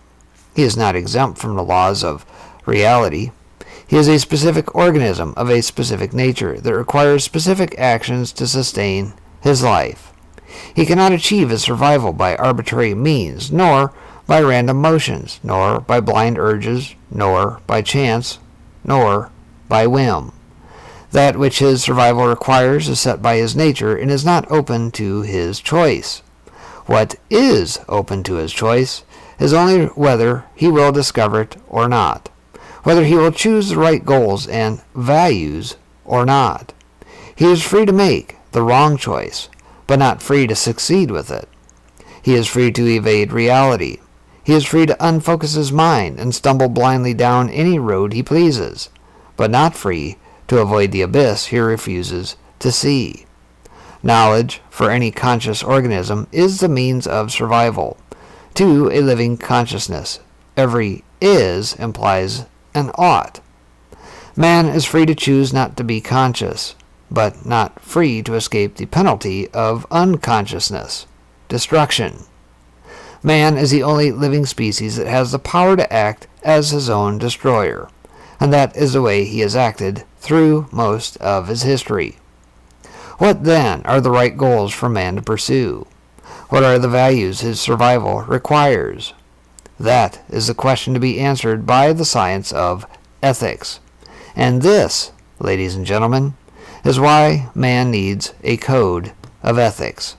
He is not exempt from the laws of reality. He is a specific organism of a specific nature that requires specific actions to sustain his life. He cannot achieve his survival by arbitrary means, nor by random motions, nor by blind urges, nor by chance, nor by whim. That which his survival requires is set by his nature and is not open to his choice. What is open to his choice is only whether he will discover it or not, whether he will choose the right goals and values or not. He is free to make the wrong choice, but not free to succeed with it. He is free to evade reality. He is free to unfocus his mind and stumble blindly down any road he pleases, but not free to avoid the abyss he refuses to see. Knowledge, for any conscious organism, is the means of survival. To a living consciousness, every is implies an ought. Man is free to choose not to be conscious, but not free to escape the penalty of unconsciousness, destruction. Man is the only living species that has the power to act as his own destroyer, and that is the way he has acted through most of his history. What then are the right goals for man to pursue? What are the values his survival requires? That is the question to be answered by the science of ethics. And this, ladies and gentlemen, is why man needs a code of ethics.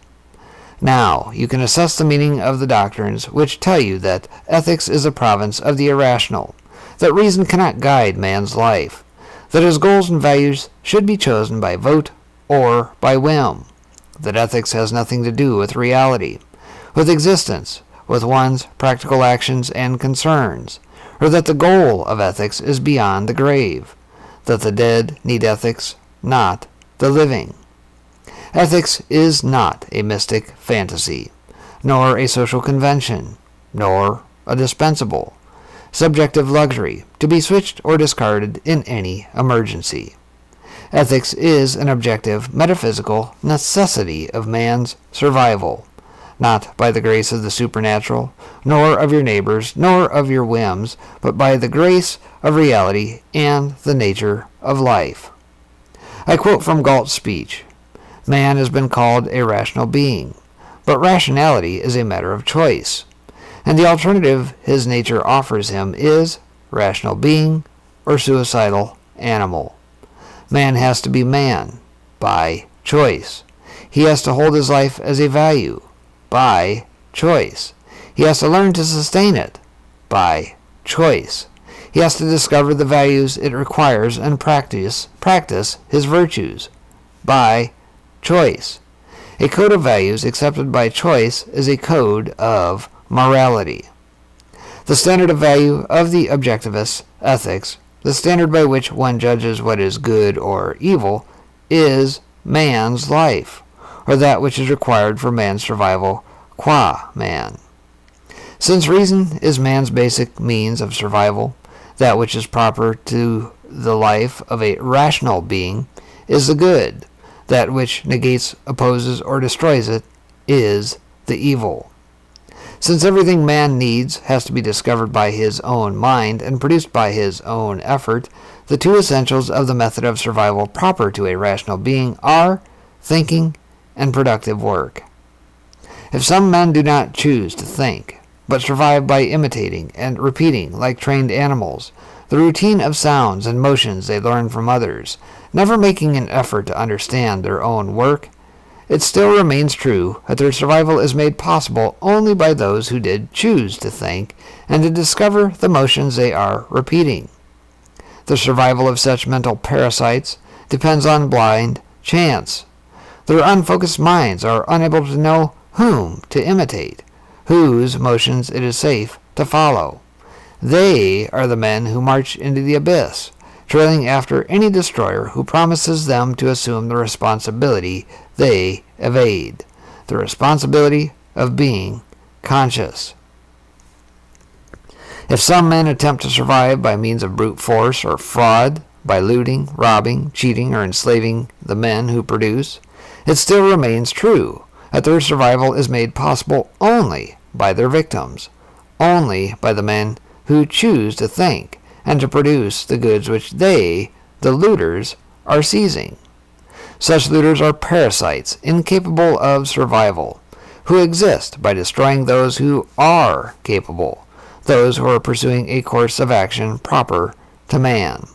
Now, you can assess the meaning of the doctrines which tell you that ethics is a province of the irrational, that reason cannot guide man's life, that his goals and values should be chosen by vote or by whim, that ethics has nothing to do with reality, with existence, with one's practical actions and concerns, or that the goal of ethics is beyond the grave, that the dead need ethics, not the living. Ethics is not a mystic fantasy, nor a social convention, nor a dispensable, subjective luxury to be switched or discarded in any emergency. Ethics is an objective, metaphysical necessity of man's survival, not by the grace of the supernatural, nor of your neighbors, nor of your whims, but by the grace of reality and the nature of life. I quote from Galt's speech, "Man has been called a rational being, but rationality is a matter of choice, and the alternative his nature offers him is rational being or suicidal animal. Man has to be man by choice. He has to hold his life as a value by choice. He has to learn to sustain it by choice. He has to discover the values it requires and practice his virtues by choice. A code of values accepted by choice is a code of morality. The standard of value of the objectivist ethics, the standard by which one judges what is good or evil, is man's life, or that which is required for man's survival qua man. Since reason is man's basic means of survival, that which is proper to the life of a rational being is the good. That which negates, opposes, or destroys it is the evil. Since everything man needs has to be discovered by his own mind and produced by his own effort, the two essentials of the method of survival proper to a rational being are thinking and productive work. If some men do not choose to think, but survive by imitating and repeating like trained animals, the routine of sounds and motions they learn from others, never making an effort to understand their own work, it still remains true that their survival is made possible only by those who did choose to think and to discover the motions they are repeating. The survival of such mental parasites depends on blind chance. Their unfocused minds are unable to know whom to imitate, whose motions it is safe to follow. They are the men who march into the abyss, trailing after any destroyer who promises them to assume the responsibility they evade, the responsibility of being conscious. If some men attempt to survive by means of brute force or fraud, by looting, robbing, cheating, or enslaving the men who produce, it still remains true that their survival is made possible only by their victims, only by the men who choose to think and to produce the goods which they, the looters, are seizing. Such looters are parasites incapable of survival, who exist by destroying those who are capable, those who are pursuing a course of action proper to man.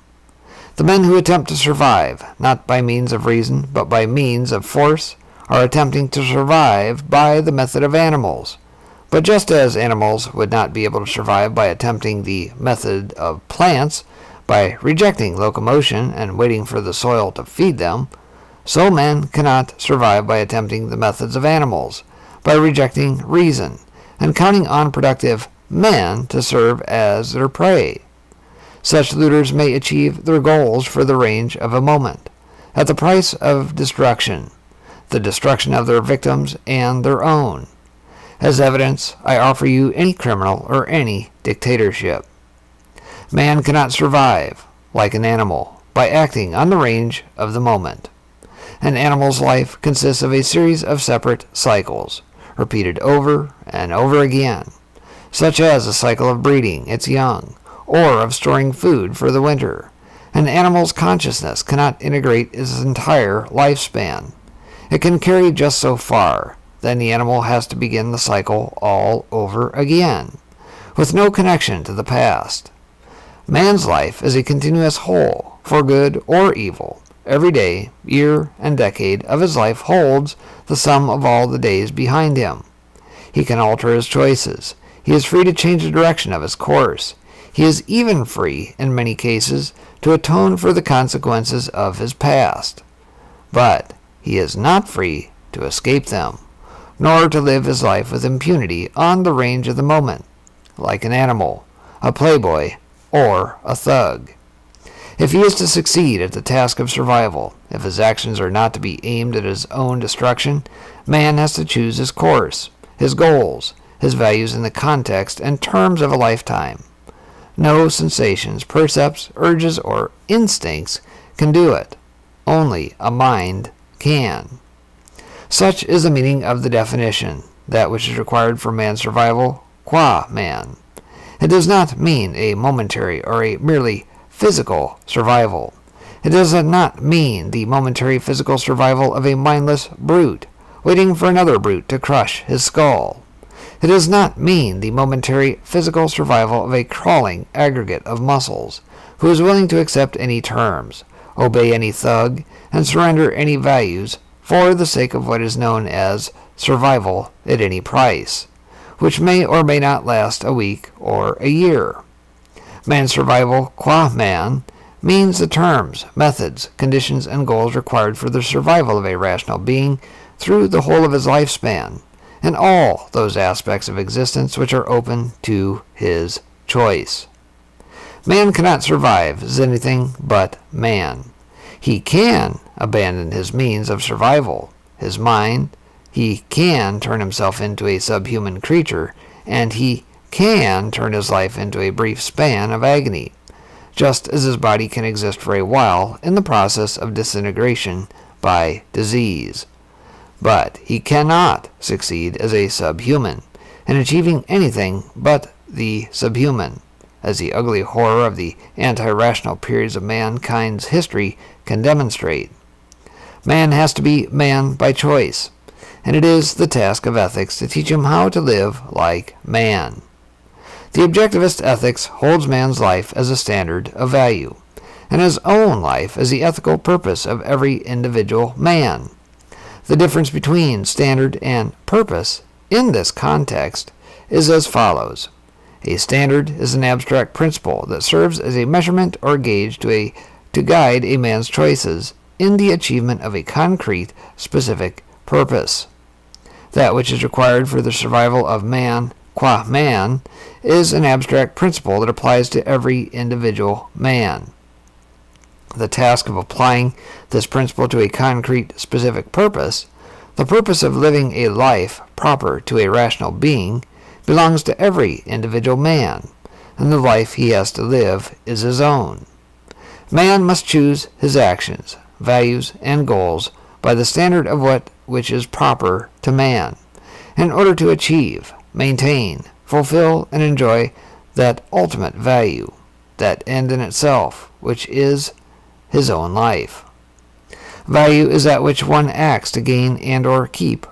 The men who attempt to survive, not by means of reason, but by means of force, are attempting to survive by the method of animals. But just as animals would not be able to survive by attempting the method of plants, by rejecting locomotion and waiting for the soil to feed them, so men cannot survive by attempting the methods of animals, by rejecting reason, and counting on productive men to serve as their prey. Such looters may achieve their goals for the range of a moment, at the price of destruction, the destruction of their victims and their own. As evidence, I offer you any criminal or any dictatorship. Man cannot survive, like an animal, by acting on the range of the moment. An animal's life consists of a series of separate cycles, repeated over and over again, such as a cycle of breeding its young, or of storing food for the winter. An animal's consciousness cannot integrate its entire lifespan. It can carry just so far. Then the animal has to begin the cycle all over again, with no connection to the past. Man's life is a continuous whole, for good or evil. Every day, year, and decade of his life holds the sum of all the days behind him. He can alter his choices. He is free to change the direction of his course. He is even free, in many cases, to atone for the consequences of his past. But he is not free to escape them, nor to live his life with impunity on the range of the moment, like an animal, a playboy, or a thug. If he is to succeed at the task of survival, if his actions are not to be aimed at his own destruction, man has to choose his course, his goals, his values in the context and terms of a lifetime. No sensations, percepts, urges, or instincts can do it. Only a mind can. Such is the meaning of the definition, that which is required for man's survival, qua man. It does not mean a momentary or a merely physical survival. It does not mean the momentary physical survival of a mindless brute, waiting for another brute to crush his skull. It does not mean the momentary physical survival of a crawling aggregate of muscles, who is willing to accept any terms, obey any thug, and surrender any values for the sake of what is known as survival at any price, which may or may not last a week or a year. Man's survival, qua man, means the terms, methods, conditions, and goals required for the survival of a rational being through the whole of his lifespan, and all those aspects of existence which are open to his choice. Man cannot survive as anything but man. He can abandon his means of survival, his mind. He can turn himself into a subhuman creature, and he can turn his life into a brief span of agony, just as his body can exist for a while in the process of disintegration by disease. But he cannot succeed as a subhuman in achieving anything but the subhuman, as the ugly horror of the anti-rational periods of mankind's history can demonstrate. Man has to be man by choice, and it is the task of ethics to teach him how to live like man. The objectivist ethics holds man's life as a standard of value, and his own life as the ethical purpose of every individual man. The difference between standard and purpose in this context is as follows. A standard is an abstract principle that serves as a measurement or gauge to guide a man's choices in the achievement of a concrete, specific purpose. That which is required for the survival of man, qua man, is an abstract principle that applies to every individual man. The task of applying this principle to a concrete, specific purpose, the purpose of living a life proper to a rational being, belongs to every individual man, and the life he has to live is his own. Man must choose his actions, values, and goals by the standard of which is proper to man, in order to achieve, maintain, fulfill, and enjoy that ultimate value, that end in itself, which is his own life. Value is that which one acts to gain and or keep.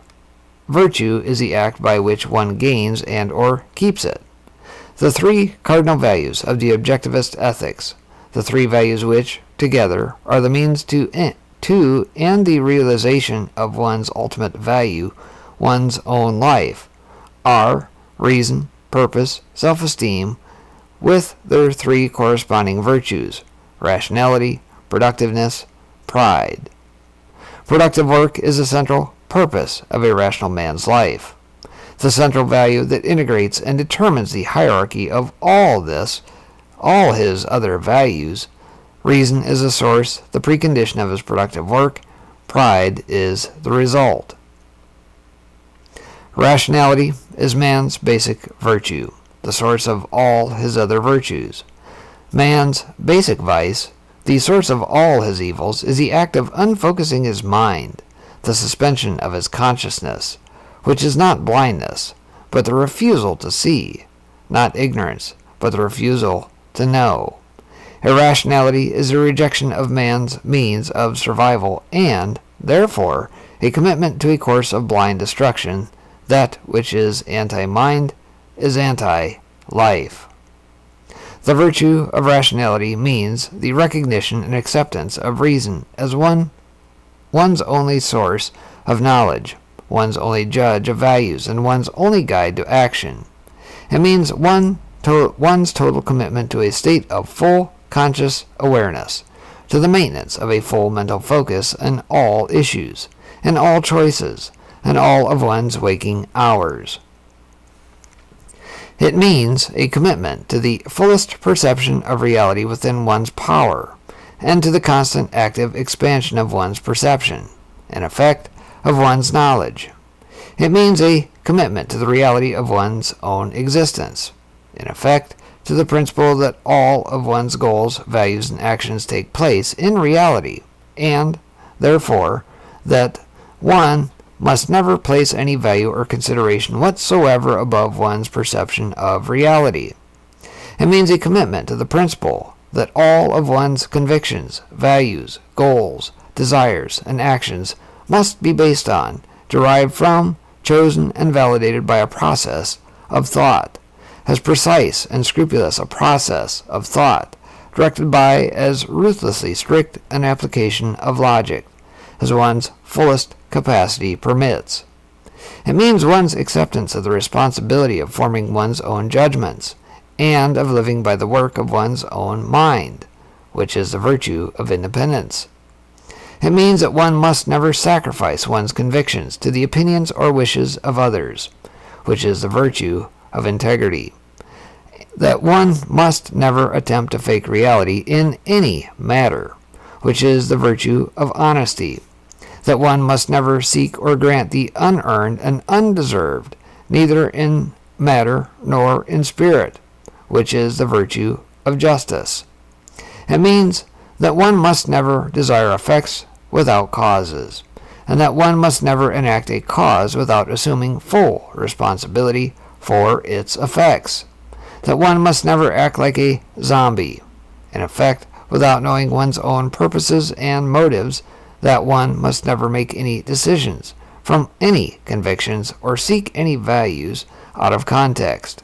Virtue is the act by which one gains and or keeps it. The three cardinal values of the objectivist ethics, the three values which, together, are the means to and the realization of one's ultimate value, one's own life, are reason, purpose, self-esteem, with their three corresponding virtues, rationality, productiveness, pride. Productive work is the central purpose of a rational man's life, the central value that integrates and determines the hierarchy of all his other values. Reason is the source, the precondition of his productive work. Pride is the result. Rationality is man's basic virtue, the source of all his other virtues. Man's basic vice, the source of all his evils, is the act of unfocusing his mind, the suspension of his consciousness, which is not blindness, but the refusal to see, not ignorance, but the refusal to know. Irrationality is a rejection of man's means of survival and, therefore, a commitment to a course of blind destruction. That which is anti-mind is anti-life. The virtue of rationality means the recognition and acceptance of reason as one's only source of knowledge, one's only judge of values, and one's only guide to action. It means one's total commitment to a state of full conscious awareness, to the maintenance of a full mental focus on all issues, and all choices, and all of one's waking hours. It means a commitment to the fullest perception of reality within one's power, and to the constant active expansion of one's perception, in effect, of one's knowledge. It means a commitment to the reality of one's own existence, in effect, to the principle that all of one's goals, values, and actions take place in reality, and, therefore, that one must never place any value or consideration whatsoever above one's perception of reality. It means a commitment to the principle that all of one's convictions, values, goals, desires, and actions must be based on, derived from, chosen, and validated by a process of thought, as precise and scrupulous a process of thought, directed by as ruthlessly strict an application of logic as one's fullest capacity permits. It means one's acceptance of the responsibility of forming one's own judgments, and of living by the work of one's own mind, which is the virtue of independence. It means that one must never sacrifice one's convictions to the opinions or wishes of others, which is the virtue of integrity. That one must never attempt to fake reality in any matter, which is the virtue of honesty. That one must never seek or grant the unearned and undeserved, neither in matter nor in spirit, which is the virtue of justice. It means that one must never desire effects without causes, and that one must never enact a cause without assuming full responsibility for its effects. That one must never act like a zombie, in effect, without knowing one's own purposes and motives. That one must never make any decisions from any convictions or seek any values out of context,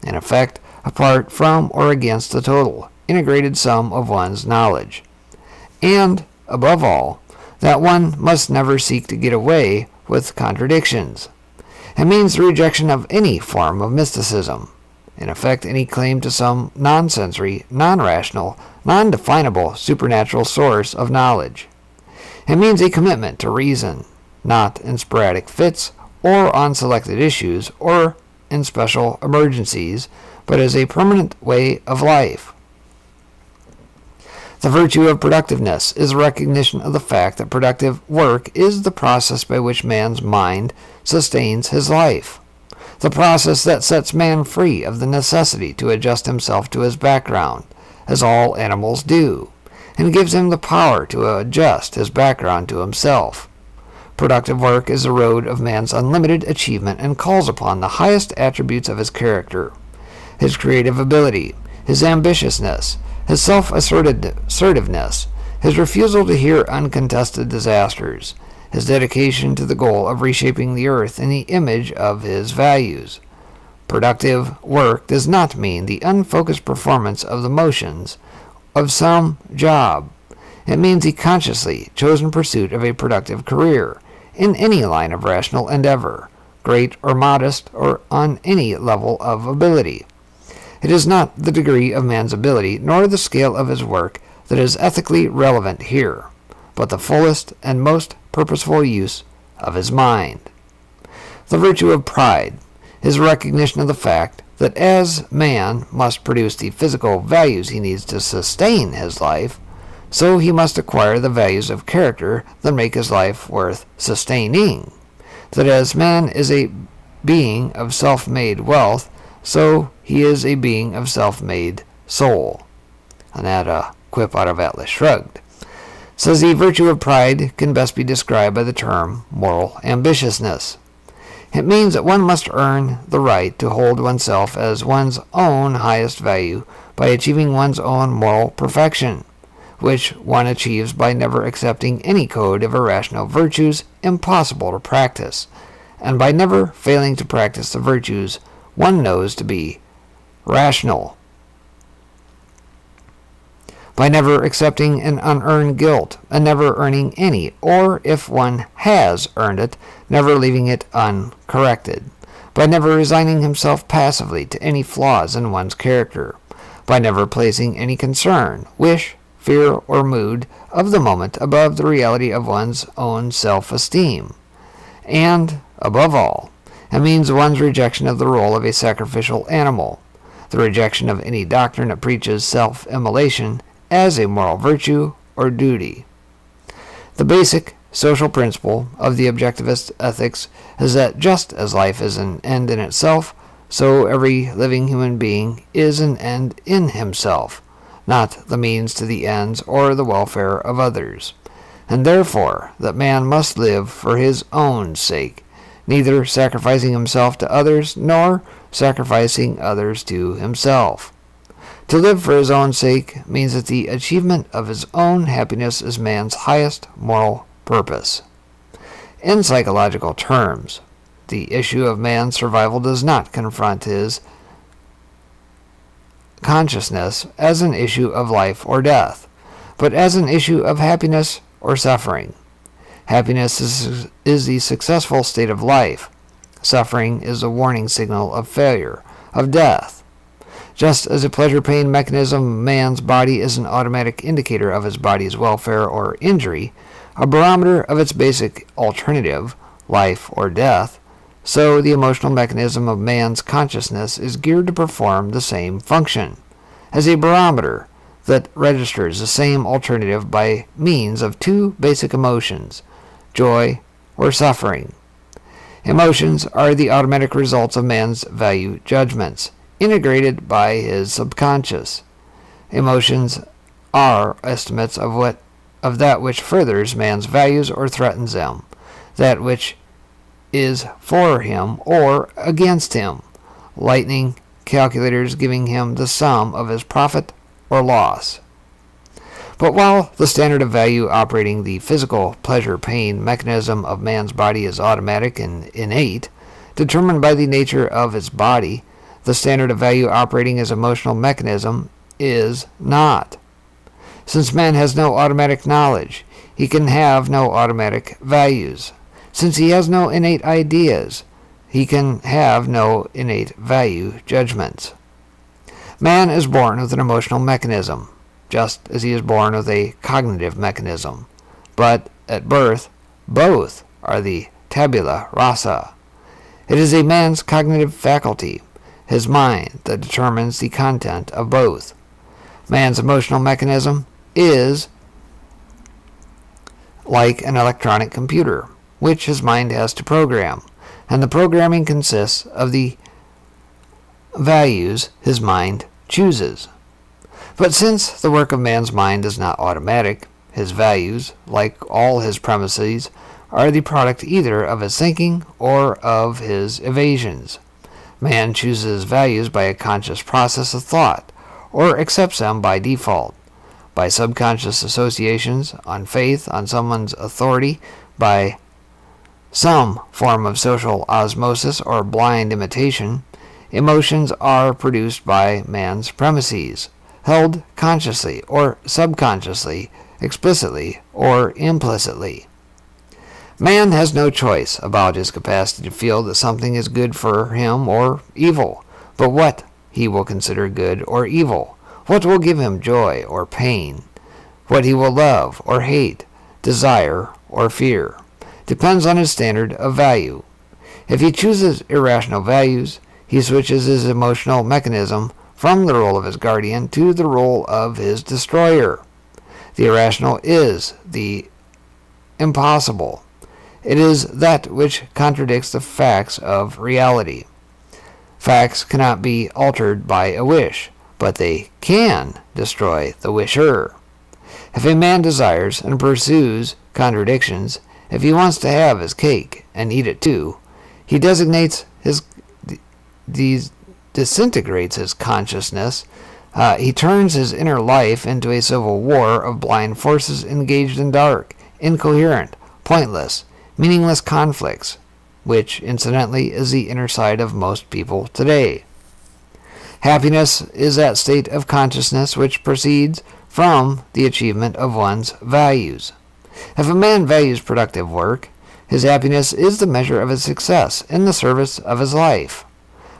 in effect, apart from or against the total, integrated sum of one's knowledge. And, above all, that one must never seek to get away with contradictions. It means the rejection of any form of mysticism, in effect any claim to some non-sensory, non-rational, non-definable supernatural source of knowledge. It means a commitment to reason, not in sporadic fits or on selected issues or in special emergencies, but as a permanent way of life. The virtue of productiveness is a recognition of the fact that productive work is the process by which man's mind sustains his life, the process that sets man free of the necessity to adjust himself to his background, as all animals do, and gives him the power to adjust his background to himself. Productive work is the road of man's unlimited achievement and calls upon the highest attributes of his character, his creative ability, his ambitiousness, his self-assertiveness, his refusal to hear uncontested disasters, his dedication to the goal of reshaping the earth in the image of his values. Productive work does not mean the unfocused performance of the motions of some job. It means the consciously chosen pursuit of a productive career in any line of rational endeavor, great or modest, or on any level of ability. It is not the degree of man's ability nor the scale of his work that is ethically relevant here, but the fullest and most purposeful use of his mind. The virtue of pride is a recognition of the fact that as man must produce the physical values he needs to sustain his life, so he must acquire the values of character that make his life worth sustaining. That as man is a being of self-made wealth, so he is a being of self-made soul. And that quip out of Atlas Shrugged. Says the virtue of pride can best be described by the term moral ambitiousness. It means that one must earn the right to hold oneself as one's own highest value by achieving one's own moral perfection, which one achieves by never accepting any code of irrational virtues impossible to practice, and by never failing to practice the virtues one knows to be rational, by never accepting an unearned guilt and never earning any, or if one has earned it, never leaving it uncorrected, by never resigning himself passively to any flaws in one's character, by never placing any concern, wish, fear, or mood of the moment above the reality of one's own self-esteem, and, above all, it means one's rejection of the role of a sacrificial animal, the rejection of any doctrine that preaches self-immolation as a moral virtue or duty. The basic social principle of the objectivist ethics is that just as life is an end in itself, so every living human being is an end in himself, not the means to the ends or the welfare of others, and therefore that man must live for his own sake, neither sacrificing himself to others nor sacrificing others to himself. To live for his own sake means that the achievement of his own happiness is man's highest moral purpose. In psychological terms, the issue of man's survival does not confront his consciousness as an issue of life or death, but as an issue of happiness or suffering. Happiness is the successful state of life. Suffering is a warning signal of failure, of death. Just as a pleasure-pain mechanism of man's body is an automatic indicator of his body's welfare or injury, a barometer of its basic alternative, life or death, so the emotional mechanism of man's consciousness is geared to perform the same function, as a barometer that registers the same alternative by means of two basic emotions, joy or suffering. Emotions are the automatic results of man's value judgments, integrated by his subconscious. Emotions are estimates of that which furthers man's values or threatens them, that which is for him or against him, lightning calculators giving him the sum of his profit or loss. But while the standard of value operating the physical pleasure-pain mechanism of man's body is automatic and innate, determined by the nature of its body, the standard of value operating his emotional mechanism is not. Since man has no automatic knowledge, he can have no automatic values. Since he has no innate ideas, he can have no innate value judgments. Man is born with an emotional mechanism, just as he is born with a cognitive mechanism. But at birth, both are the tabula rasa. It is a man's cognitive faculty, his mind, that determines the content of both. Man's emotional mechanism is like an electronic computer, which his mind has to program, and the programming consists of the values his mind chooses. But since the work of man's mind is not automatic, his values, like all his premises, are the product either of his thinking or of his evasions. Man chooses values by a conscious process of thought, or accepts them by default, by subconscious associations, on faith, on someone's authority, by some form of social osmosis or blind imitation. Emotions are produced by man's premises, held consciously or subconsciously, explicitly or implicitly. Man has no choice about his capacity to feel that something is good for him or evil, but what he will consider good or evil, what will give him joy or pain, what he will love or hate, desire or fear, depends on his standard of value. If he chooses irrational values, he switches his emotional mechanism from the role of his guardian to the role of his destroyer. The irrational is the impossible. It is that which contradicts the facts of reality. Facts cannot be altered by a wish, but they can destroy the wisher. If a man desires and pursues contradictions, if he wants to have his cake and eat it too, he disintegrates his consciousness. He turns his inner life into a civil war of blind forces engaged in dark, incoherent, pointless, meaningless conflicts, which, incidentally, is the inner side of most people today. Happiness is that state of consciousness which proceeds from the achievement of one's values. If a man values productive work, his happiness is the measure of his success in the service of his life.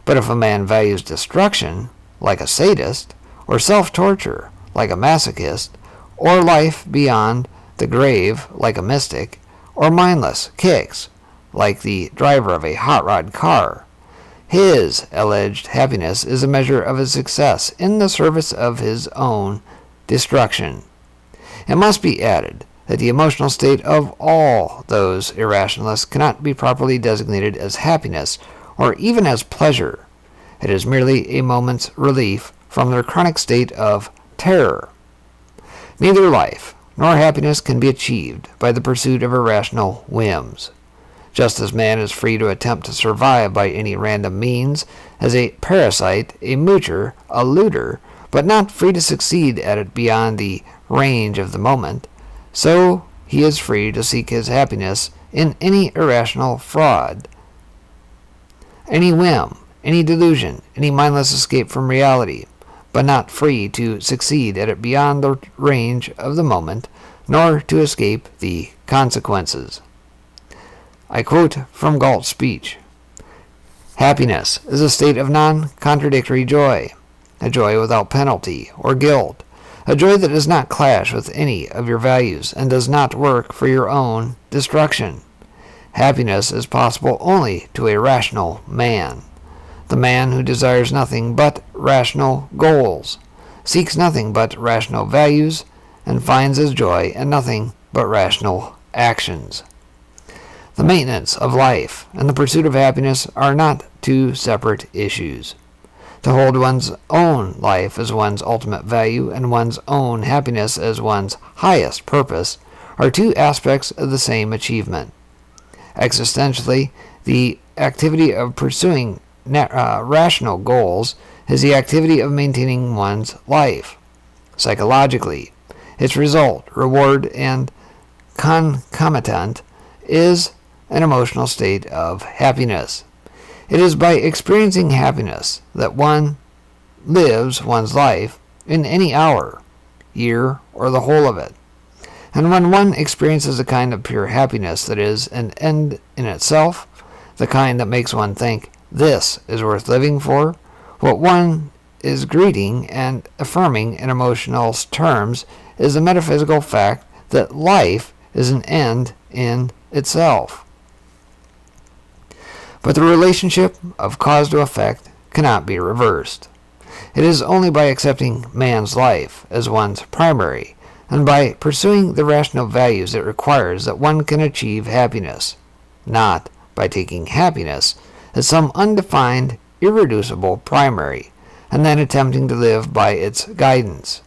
But if a man values destruction, like a sadist, or self-torture, like a masochist, or life beyond the grave, like a mystic, or mindless kicks, like the driver of a hot rod car, his alleged happiness is a measure of his success in the service of his own destruction. It must be added that the emotional state of all those irrationalists cannot be properly designated as happiness or even as pleasure. It is merely a moment's relief from their chronic state of terror. Neither life nor happiness can be achieved by the pursuit of irrational whims. Just as man is free to attempt to survive by any random means, as a parasite, a moocher, a looter, but not free to succeed at it beyond the range of the moment, so he is free to seek his happiness in any irrational fraud, any whim, any delusion, any mindless escape from reality, but not free to succeed at it beyond the range of the moment, nor to escape the consequences. I quote from Galt's speech. Happiness is a state of non-contradictory joy, a joy without penalty or guilt, a joy that does not clash with any of your values and does not work for your own destruction. Happiness is possible only to a rational man. The man who desires nothing but rational goals, seeks nothing but rational values, and finds his joy in nothing but rational actions. The maintenance of life and the pursuit of happiness are not two separate issues. To hold one's own life as one's ultimate value and one's own happiness as one's highest purpose are two aspects of the same achievement. Existentially, the activity of pursuing rational goals is the activity of maintaining one's life. Psychologically, its result, reward, and concomitant is an emotional state of happiness. It is by experiencing happiness that one lives one's life in any hour, year, or the whole of it. And when one experiences a kind of pure happiness that is an end in itself, the kind that makes one think, this is worth living for, what one is greeting and affirming in emotional terms is the metaphysical fact that life is an end in itself. But the relationship of cause to effect cannot be reversed. It is only by accepting man's life as one's primary, and by pursuing the rational values it requires that one can achieve happiness, not by taking happiness as some undefined, irreducible primary, and then attempting to live by its guidance.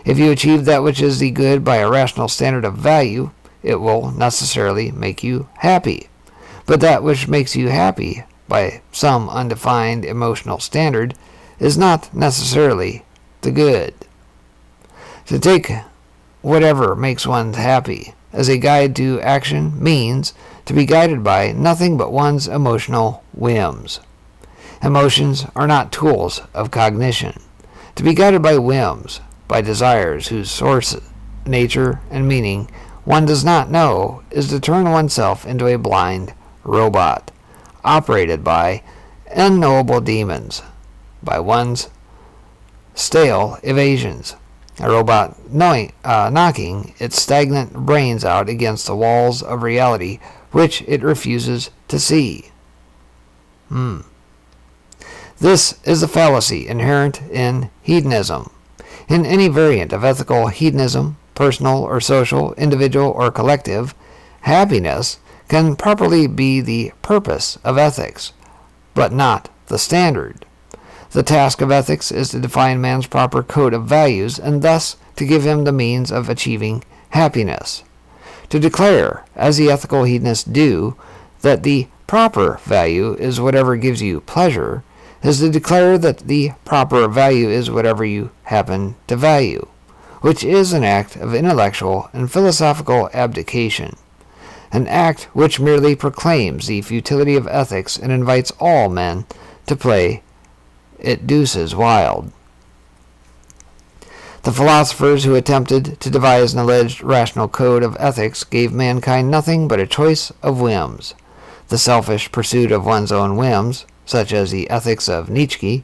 If you achieve that which is the good by a rational standard of value, it will necessarily make you happy. But that which makes you happy by some undefined emotional standard is not necessarily the good. To take whatever makes one happy as a guide to action means to be guided by nothing but one's emotional whims. Emotions are not tools of cognition. To be guided by whims, by desires whose source, nature, and meaning one does not know, is to turn oneself into a blind robot, operated by unknowable demons, by one's stale evasions. A robot knocking its stagnant brains out against the walls of reality which it refuses to see. This is the fallacy inherent in hedonism. In any variant of ethical hedonism, personal or social, individual or collective, happiness can properly be the purpose of ethics, but not the standard. The task of ethics is to define man's proper code of values and thus to give him the means of achieving happiness. To declare, as the ethical hedonists do, that the proper value is whatever gives you pleasure, is to declare that the proper value is whatever you happen to value, which is an act of intellectual and philosophical abdication, an act which merely proclaims the futility of ethics and invites all men to play it deuces wild. The philosophers who attempted to devise an alleged rational code of ethics gave mankind nothing but a choice of whims. The selfish pursuit of one's own whims, such as the ethics of Nietzsche,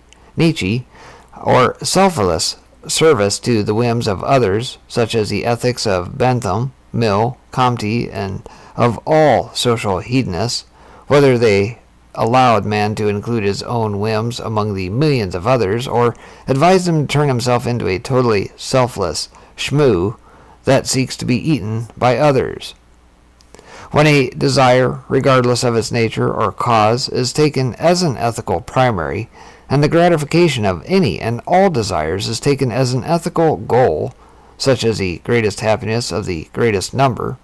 or selfless service to the whims of others, such as the ethics of Bentham, Mill, Comte, and of all social hedonists, whether they allowed man to include his own whims among the millions of others, or advised him to turn himself into a totally selfless shmoo that seeks to be eaten by others. When a desire, regardless of its nature or cause, is taken as an ethical primary, and the gratification of any and all desires is taken as an ethical goal, such as the greatest happiness of the greatest number,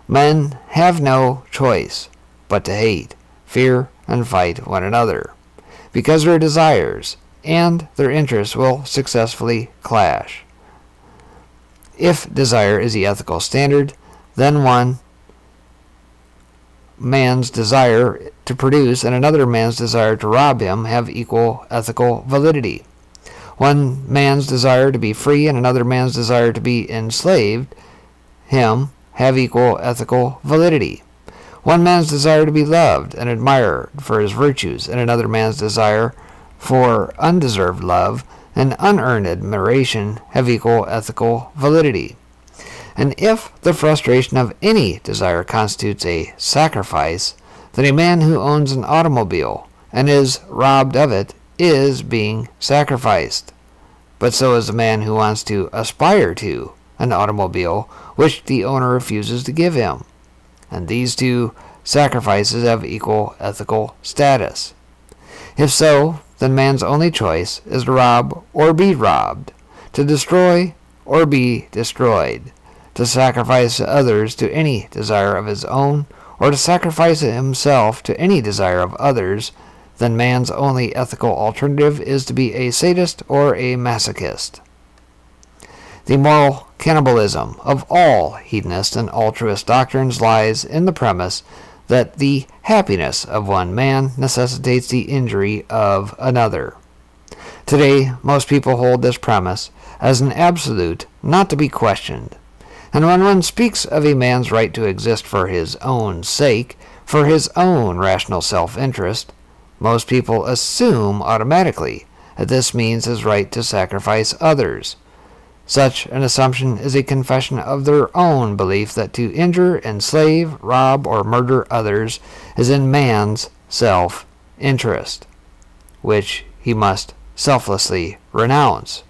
men have no choice but to hate, fear, and fight one another, because their desires and their interests will successfully clash. If desire is the ethical standard, then one man's desire to produce and another man's desire to rob him have equal ethical validity. One man's desire to be free and another man's desire to be enslaved him have equal ethical validity. One man's desire to be loved and admired for his virtues and another man's desire for undeserved love and unearned admiration have equal ethical validity. And if the frustration of any desire constitutes a sacrifice, then a man who owns an automobile and is robbed of it is being sacrificed. But so is the man who wants to aspire to an automobile which the owner refuses to give him. And these two sacrifices have equal ethical status. If so, then man's only choice is to rob or be robbed, to destroy or be destroyed, to sacrifice others to any desire of his own, or to sacrifice himself to any desire of others, then man's only ethical alternative is to be a sadist or a masochist. The moral cannibalism of all hedonist and altruist doctrines lies in the premise that the happiness of one man necessitates the injury of another. Today, most people hold this premise as an absolute not to be questioned, and when one speaks of a man's right to exist for his own sake, for his own rational self-interest, most people assume automatically that this means his right to sacrifice others. Such an assumption is a confession of their own belief that to injure, enslave, rob, or murder others is in man's self-interest, which he must selflessly renounce.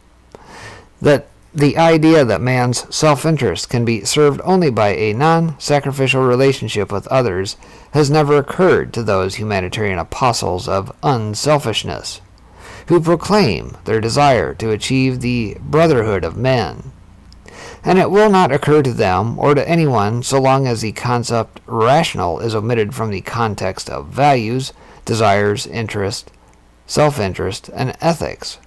That the idea that man's self-interest can be served only by a non-sacrificial relationship with others has never occurred to those humanitarian apostles of unselfishness, who proclaim their desire to achieve the brotherhood of men. And it will not occur to them or to anyone so long as the concept rational is omitted from the context of values, desires, interest, self-interest, and ethics.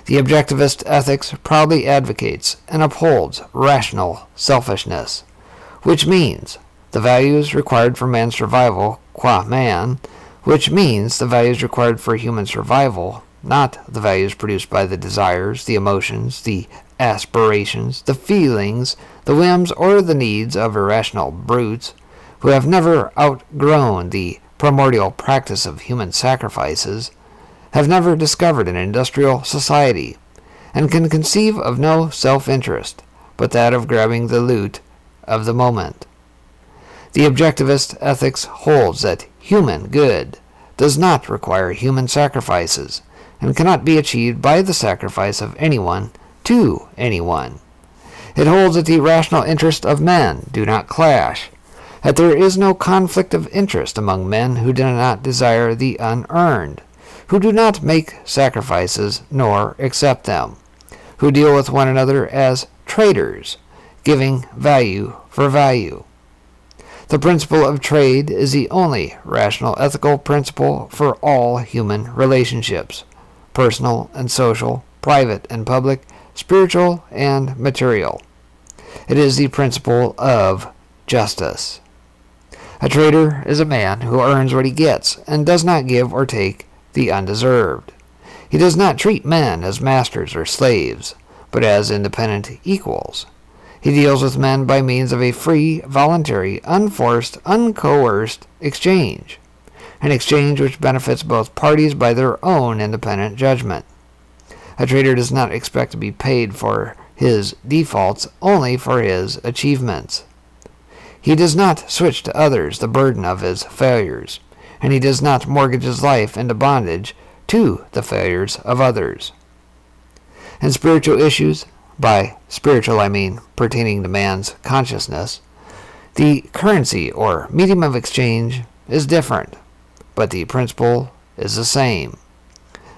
The objectivist ethics proudly advocates and upholds rational selfishness, which means the values required for man's survival qua man, which means the values required for human survival, not the values produced by the desires, the emotions, the aspirations, the feelings, the whims, or the needs of irrational brutes, who have never outgrown the primordial practice of human sacrifices, have never discovered an industrial society, and can conceive of no self-interest but that of grabbing the loot of the moment. The objectivist ethics holds that human good does not require human sacrifices, and cannot be achieved by the sacrifice of anyone to anyone. It holds that the rational interests of men do not clash, that there is no conflict of interest among men who do not desire the unearned, who do not make sacrifices nor accept them, who deal with one another as traders, giving value for value. The principle of trade is the only rational ethical principle for all human relationships, personal and social, private and public, spiritual and material. It is the principle of justice. A trader is a man who earns what he gets and does not give or take the undeserved. He does not treat men as masters or slaves, but as independent equals. He deals with men by means of a free, voluntary, unforced, uncoerced exchange, an exchange which benefits both parties by their own independent judgment. A trader does not expect to be paid for his defaults, only for his achievements. He does not switch to others the burden of his failures, and he does not mortgage his life into bondage to the failures of others. In spiritual issues, by spiritual I mean pertaining to man's consciousness, the currency or medium of exchange is different, but the principle is the same.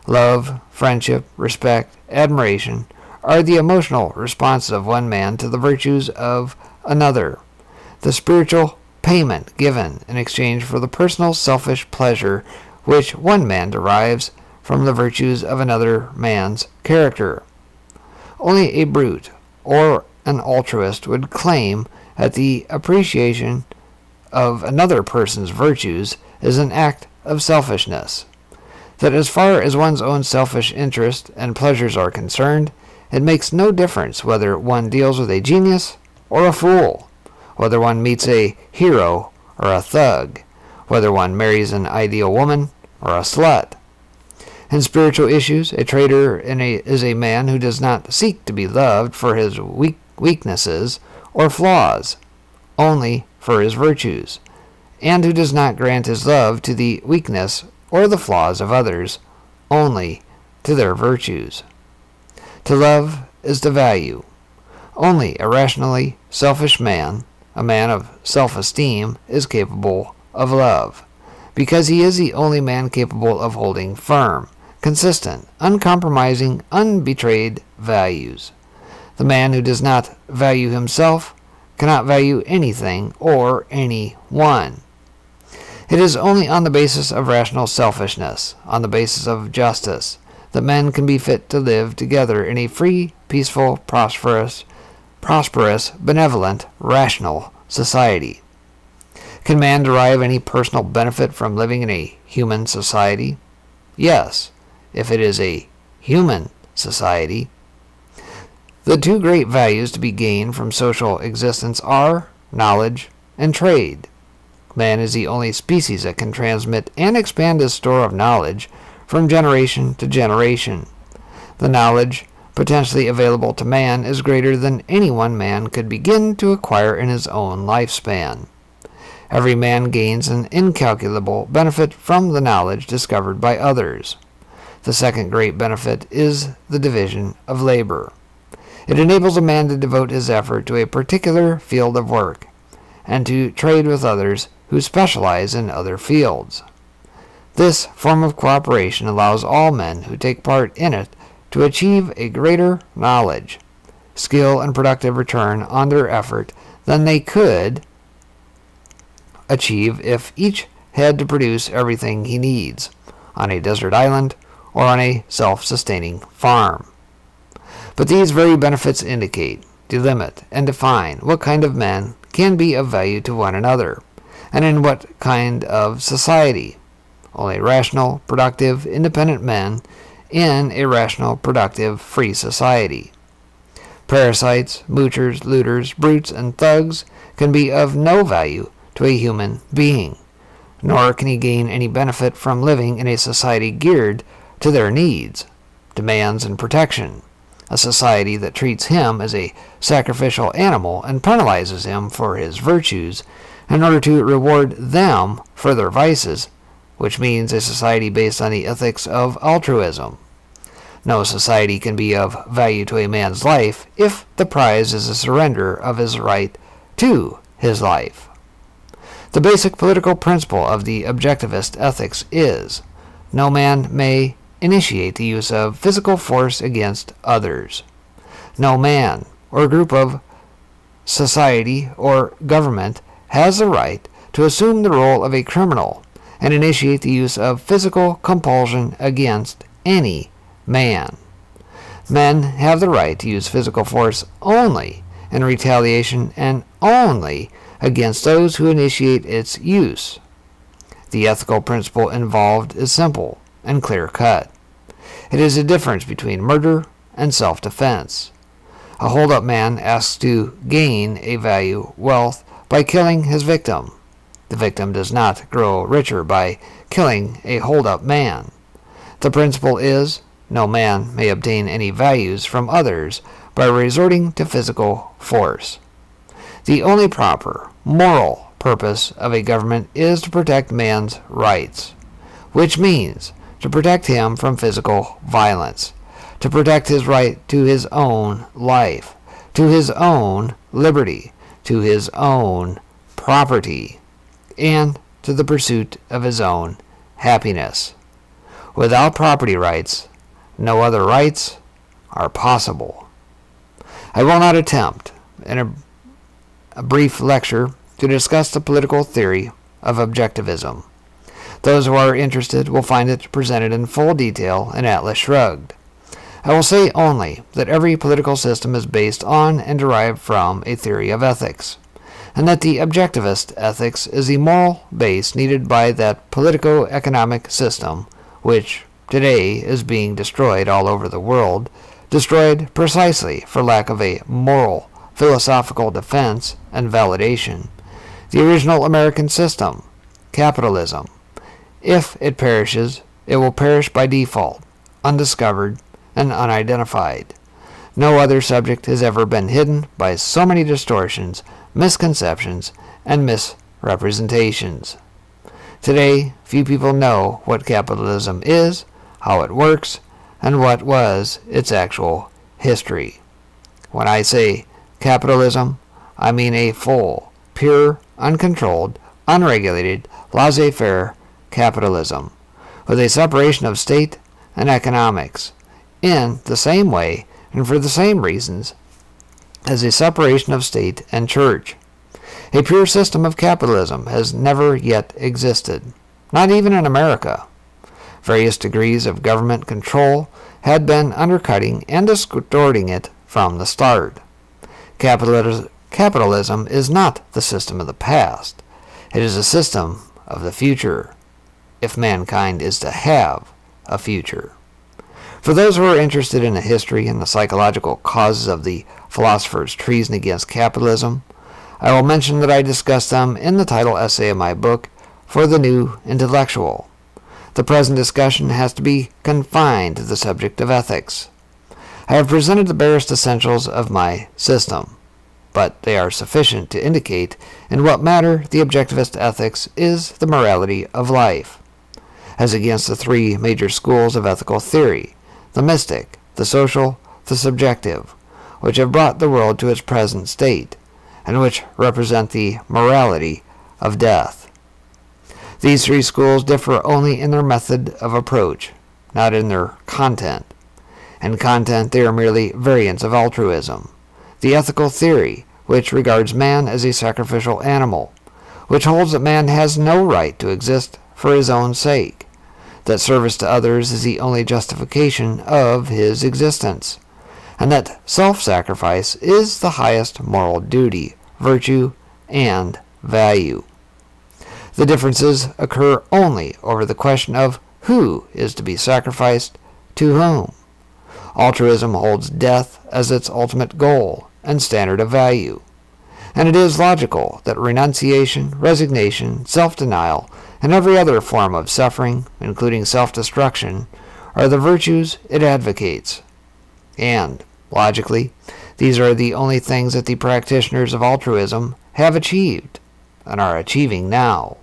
Love, friendship, respect, admiration are the emotional responses of one man to the virtues of another. The spiritual payment given in exchange for the personal selfish pleasure which one man derives from the virtues of another man's character. Only a brute or an altruist would claim that the appreciation of another person's virtues is an act of selfishness, that as far as one's own selfish interest and pleasures are concerned, it makes no difference whether one deals with a genius or a fool, whether one meets a hero or a thug, whether one marries an ideal woman or a slut. In spiritual issues, a trader is a man who does not seek to be loved for his weaknesses or flaws, only for his virtues, and who does not grant his love to the weakness or the flaws of others, only to their virtues. To love is to value. Only a rationally selfish man, a man of self-esteem, is capable of love, because he is the only man capable of holding firm, consistent, uncompromising, unbetrayed values. The man who does not value himself cannot value anything or anyone. It is only on the basis of rational selfishness, on the basis of justice, that men can be fit to live together in a free, peaceful, prosperous, benevolent, rational society. Can man derive any personal benefit from living in a human society? Yes, if it is a human society. The two great values to be gained from social existence are knowledge and trade. Man is the only species that can transmit and expand his store of knowledge from generation to generation. The knowledge potentially available to man is greater than any one man could begin to acquire in his own lifespan. Every man gains an incalculable benefit from the knowledge discovered by others. The second great benefit is the division of labor. It enables a man to devote his effort to a particular field of work, and to trade with others who specialize in other fields. This form of cooperation allows all men who take part in it to achieve a greater knowledge, skill, and productive return on their effort than they could achieve if each had to produce everything he needs on a desert island or on a self-sustaining farm. But these very benefits indicate, delimit, and define what kind of men can be of value to one another, and in what kind of society. Only rational, productive, independent men in a rational, productive, free society. Parasites, moochers, looters, brutes, and thugs can be of no value to a human being, nor can he gain any benefit from living in a society geared to their needs, demands, and protection, a society that treats him as a sacrificial animal and penalizes him for his virtues in order to reward them for their vices, which means a society based on the ethics of altruism. No society can be of value to a man's life if the prize is the surrender of his right to his life. The basic political principle of the objectivist ethics is, no man may initiate the use of physical force against others. No man or group of society or government has the right to assume the role of a criminal and initiate the use of physical compulsion against any man. Men have the right to use physical force only in retaliation and only against those who initiate its use. The ethical principle involved is simple and clear-cut. It is the difference between murder and self-defense. A hold-up man asks to gain a value, wealth, by killing his victim. The victim does not grow richer by killing a hold-up man. The principle is, no man may obtain any values from others by resorting to physical force. The only proper, moral purpose of a government is to protect man's rights, which means to protect him from physical violence, to protect his right to his own life, to his own liberty, to his own property, and to the pursuit of his own happiness. Without property rights, no other rights are possible. I will not attempt, in a brief lecture, to discuss the political theory of objectivism. Those who are interested will find it presented in full detail in Atlas Shrugged. I will say only that every political system is based on and derived from a theory of ethics, and that the objectivist ethics is the moral base needed by that politico-economic system which today is being destroyed all over the world, destroyed precisely for lack of a moral, philosophical defense and validation. The original American system, capitalism. If it perishes, it will perish by default, undiscovered and unidentified. No other subject has ever been hidden by so many distortions, misconceptions, and misrepresentations. Today, few people know what capitalism is, how it works, and what was its actual history. When I say capitalism, I mean a full, pure, uncontrolled, unregulated, laissez-faire capitalism, with a separation of state and economics, in the same way and for the same reasons as a separation of state and church. A pure system of capitalism has never yet existed, not even in America. Various degrees of government control had been undercutting and distorting it from the start. Capitalism is not the system of the past. It is a system of the future, if mankind is to have a future. For those who are interested in the history and the psychological causes of the philosopher's treason against capitalism, I will mention that I discuss them in the title essay of my book, For the New Intellectual. The present discussion has to be confined to the subject of ethics. I have presented the barest essentials of my system, but they are sufficient to indicate in what matter the objectivist ethics is the morality of life, as against the three major schools of ethical theory, the mystic, the social, the subjective, which have brought the world to its present state, and which represent the morality of death. These three schools differ only in their method of approach, not in their content. In content, they are merely variants of altruism. The ethical theory, which regards man as a sacrificial animal, which holds that man has no right to exist for his own sake, that service to others is the only justification of his existence, and that self-sacrifice is the highest moral duty, virtue, and value. The differences occur only over the question of who is to be sacrificed to whom. Altruism holds death as its ultimate goal and standard of value, and it is logical that renunciation, resignation, self-denial, and every other form of suffering, including self-destruction, are the virtues it advocates. And, logically, these are the only things that the practitioners of altruism have achieved and are achieving now.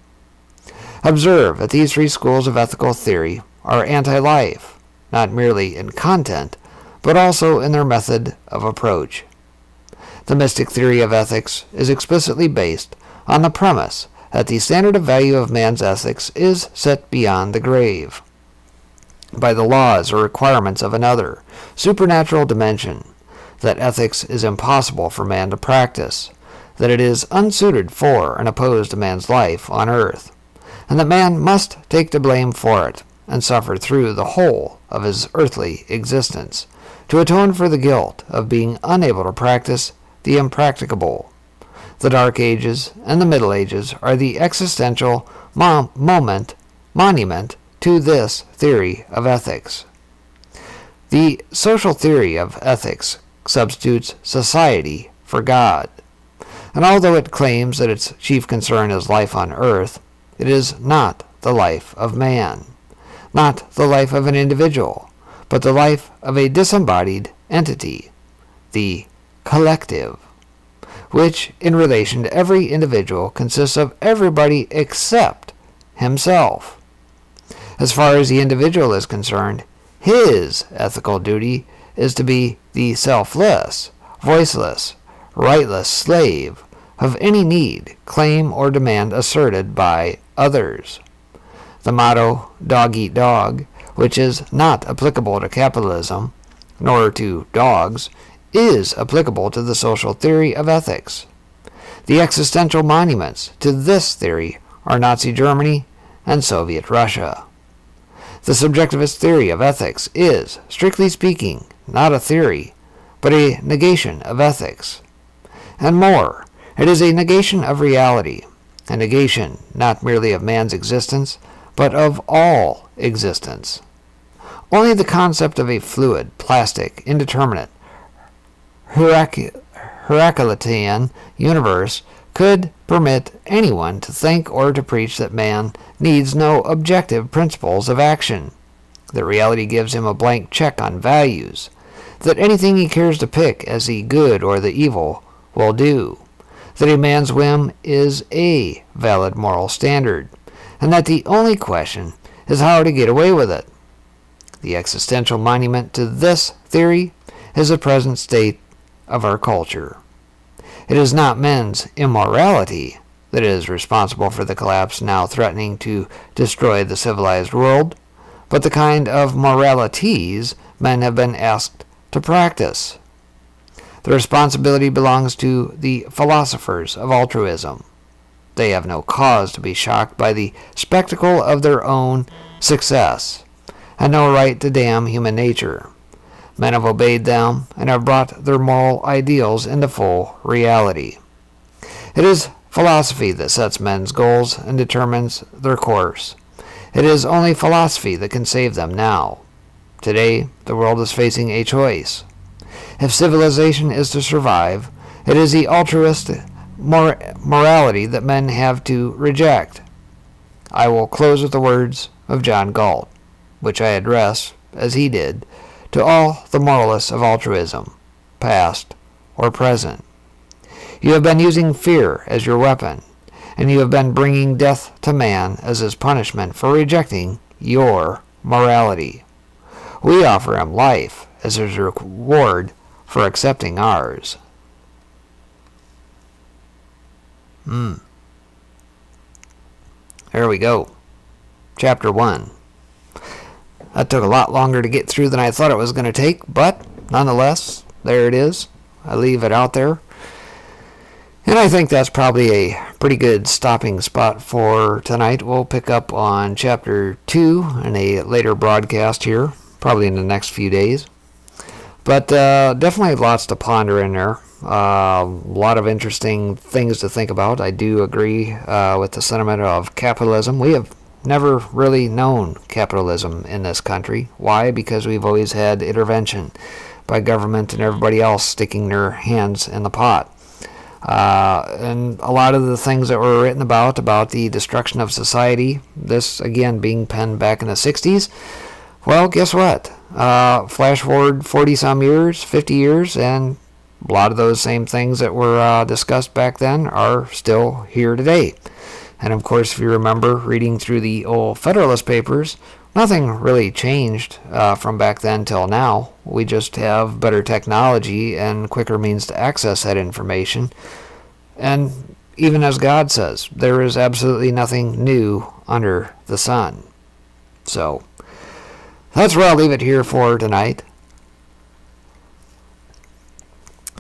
Observe that these three schools of ethical theory are anti-life, not merely in content, but also in their method of approach. The mystic theory of ethics is explicitly based on the premise that the standard of value of man's ethics is set beyond the grave, by the laws or requirements of another, supernatural dimension, that ethics is impossible for man to practice, that it is unsuited for and opposed to man's life on earth, and that man must take the blame for it and suffer through the whole of his earthly existence to atone for the guilt of being unable to practice the impracticable. The Dark Ages and the Middle Ages are the existential monument to this theory of ethics. The social theory of ethics substitutes society for God, and although it claims that its chief concern is life on earth, it is not the life of man, not the life of an individual, but the life of a disembodied entity, the collective, which, in relation to every individual, consists of everybody except himself. As far as the individual is concerned, his ethical duty is to be the selfless, voiceless, rightless slave of any need, claim, or demand asserted by others. The motto, dog eat dog, which is not applicable to capitalism, nor to dogs, is applicable to the social theory of ethics. The existential monuments to this theory are Nazi Germany and Soviet Russia. The subjectivist theory of ethics is, strictly speaking, not a theory, but a negation of ethics. And more, it is a negation of reality, a negation not merely of man's existence, but of all existence. Only the concept of a fluid, plastic, indeterminate, Heraclitean universe could permit anyone to think or to preach that man needs no objective principles of action, that reality gives him a blank check on values, that anything he cares to pick as the good or the evil will do, that a man's whim is a valid moral standard, and that the only question is how to get away with it. The existential monument to this theory is the present state of our culture. It is not men's immorality that is responsible for the collapse now threatening to destroy the civilized world, but the kind of moralities men have been asked to practice. The responsibility belongs to the philosophers of altruism. They have no cause to be shocked by the spectacle of their own success, and no right to damn human nature. Men have obeyed them and have brought their moral ideals into full reality. It is philosophy that sets men's goals and determines their course. It is only philosophy that can save them now. Today, the world is facing a choice. If civilization is to survive, it is the altruistic morality that men have to reject. I will close with the words of John Galt, which I address, as he did, to all the moralists of altruism, past or present. You have been using fear as your weapon, and you have been bringing death to man as his punishment for rejecting your morality. We offer him life as his reward for accepting ours. There we go. Chapter 1. That took a lot longer to get through than I thought it was going to take, but nonetheless, there it is. I leave it out there. And I think that's probably a pretty good stopping spot for tonight. We'll pick up on Chapter 2 in a later broadcast here, probably in the next few days. But definitely lots to ponder in there. A lot of interesting things to think about. I do agree with the sentiment of capitalism. We have never really known capitalism in this country. Why? Because we've always had intervention by government and everybody else sticking their hands in the pot. And a lot of the things that were written about the destruction of society, this again being penned back in the 60s, well, guess what? Flash forward 40-some years, 50 years, and a lot of those same things that were discussed back then are still here today. And of course, if you remember reading through the old Federalist Papers, nothing really changed from back then till now. We just have better technology and quicker means to access that information. And even as God says, there is absolutely nothing new under the sun. So, that's where I'll leave it here for tonight.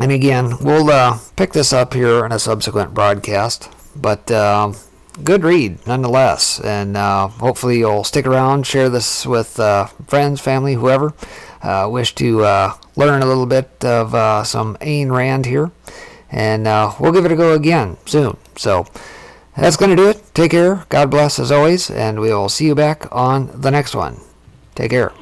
And again, we'll pick this up here in a subsequent broadcast. But good read, nonetheless. And hopefully you'll stick around, share this with friends, family, whoever. Wish to learn a little bit of some Ayn Rand here. And we'll give it a go again soon. So that's going to do it. Take care. God bless as always. And we will see you back on the next one. Take care.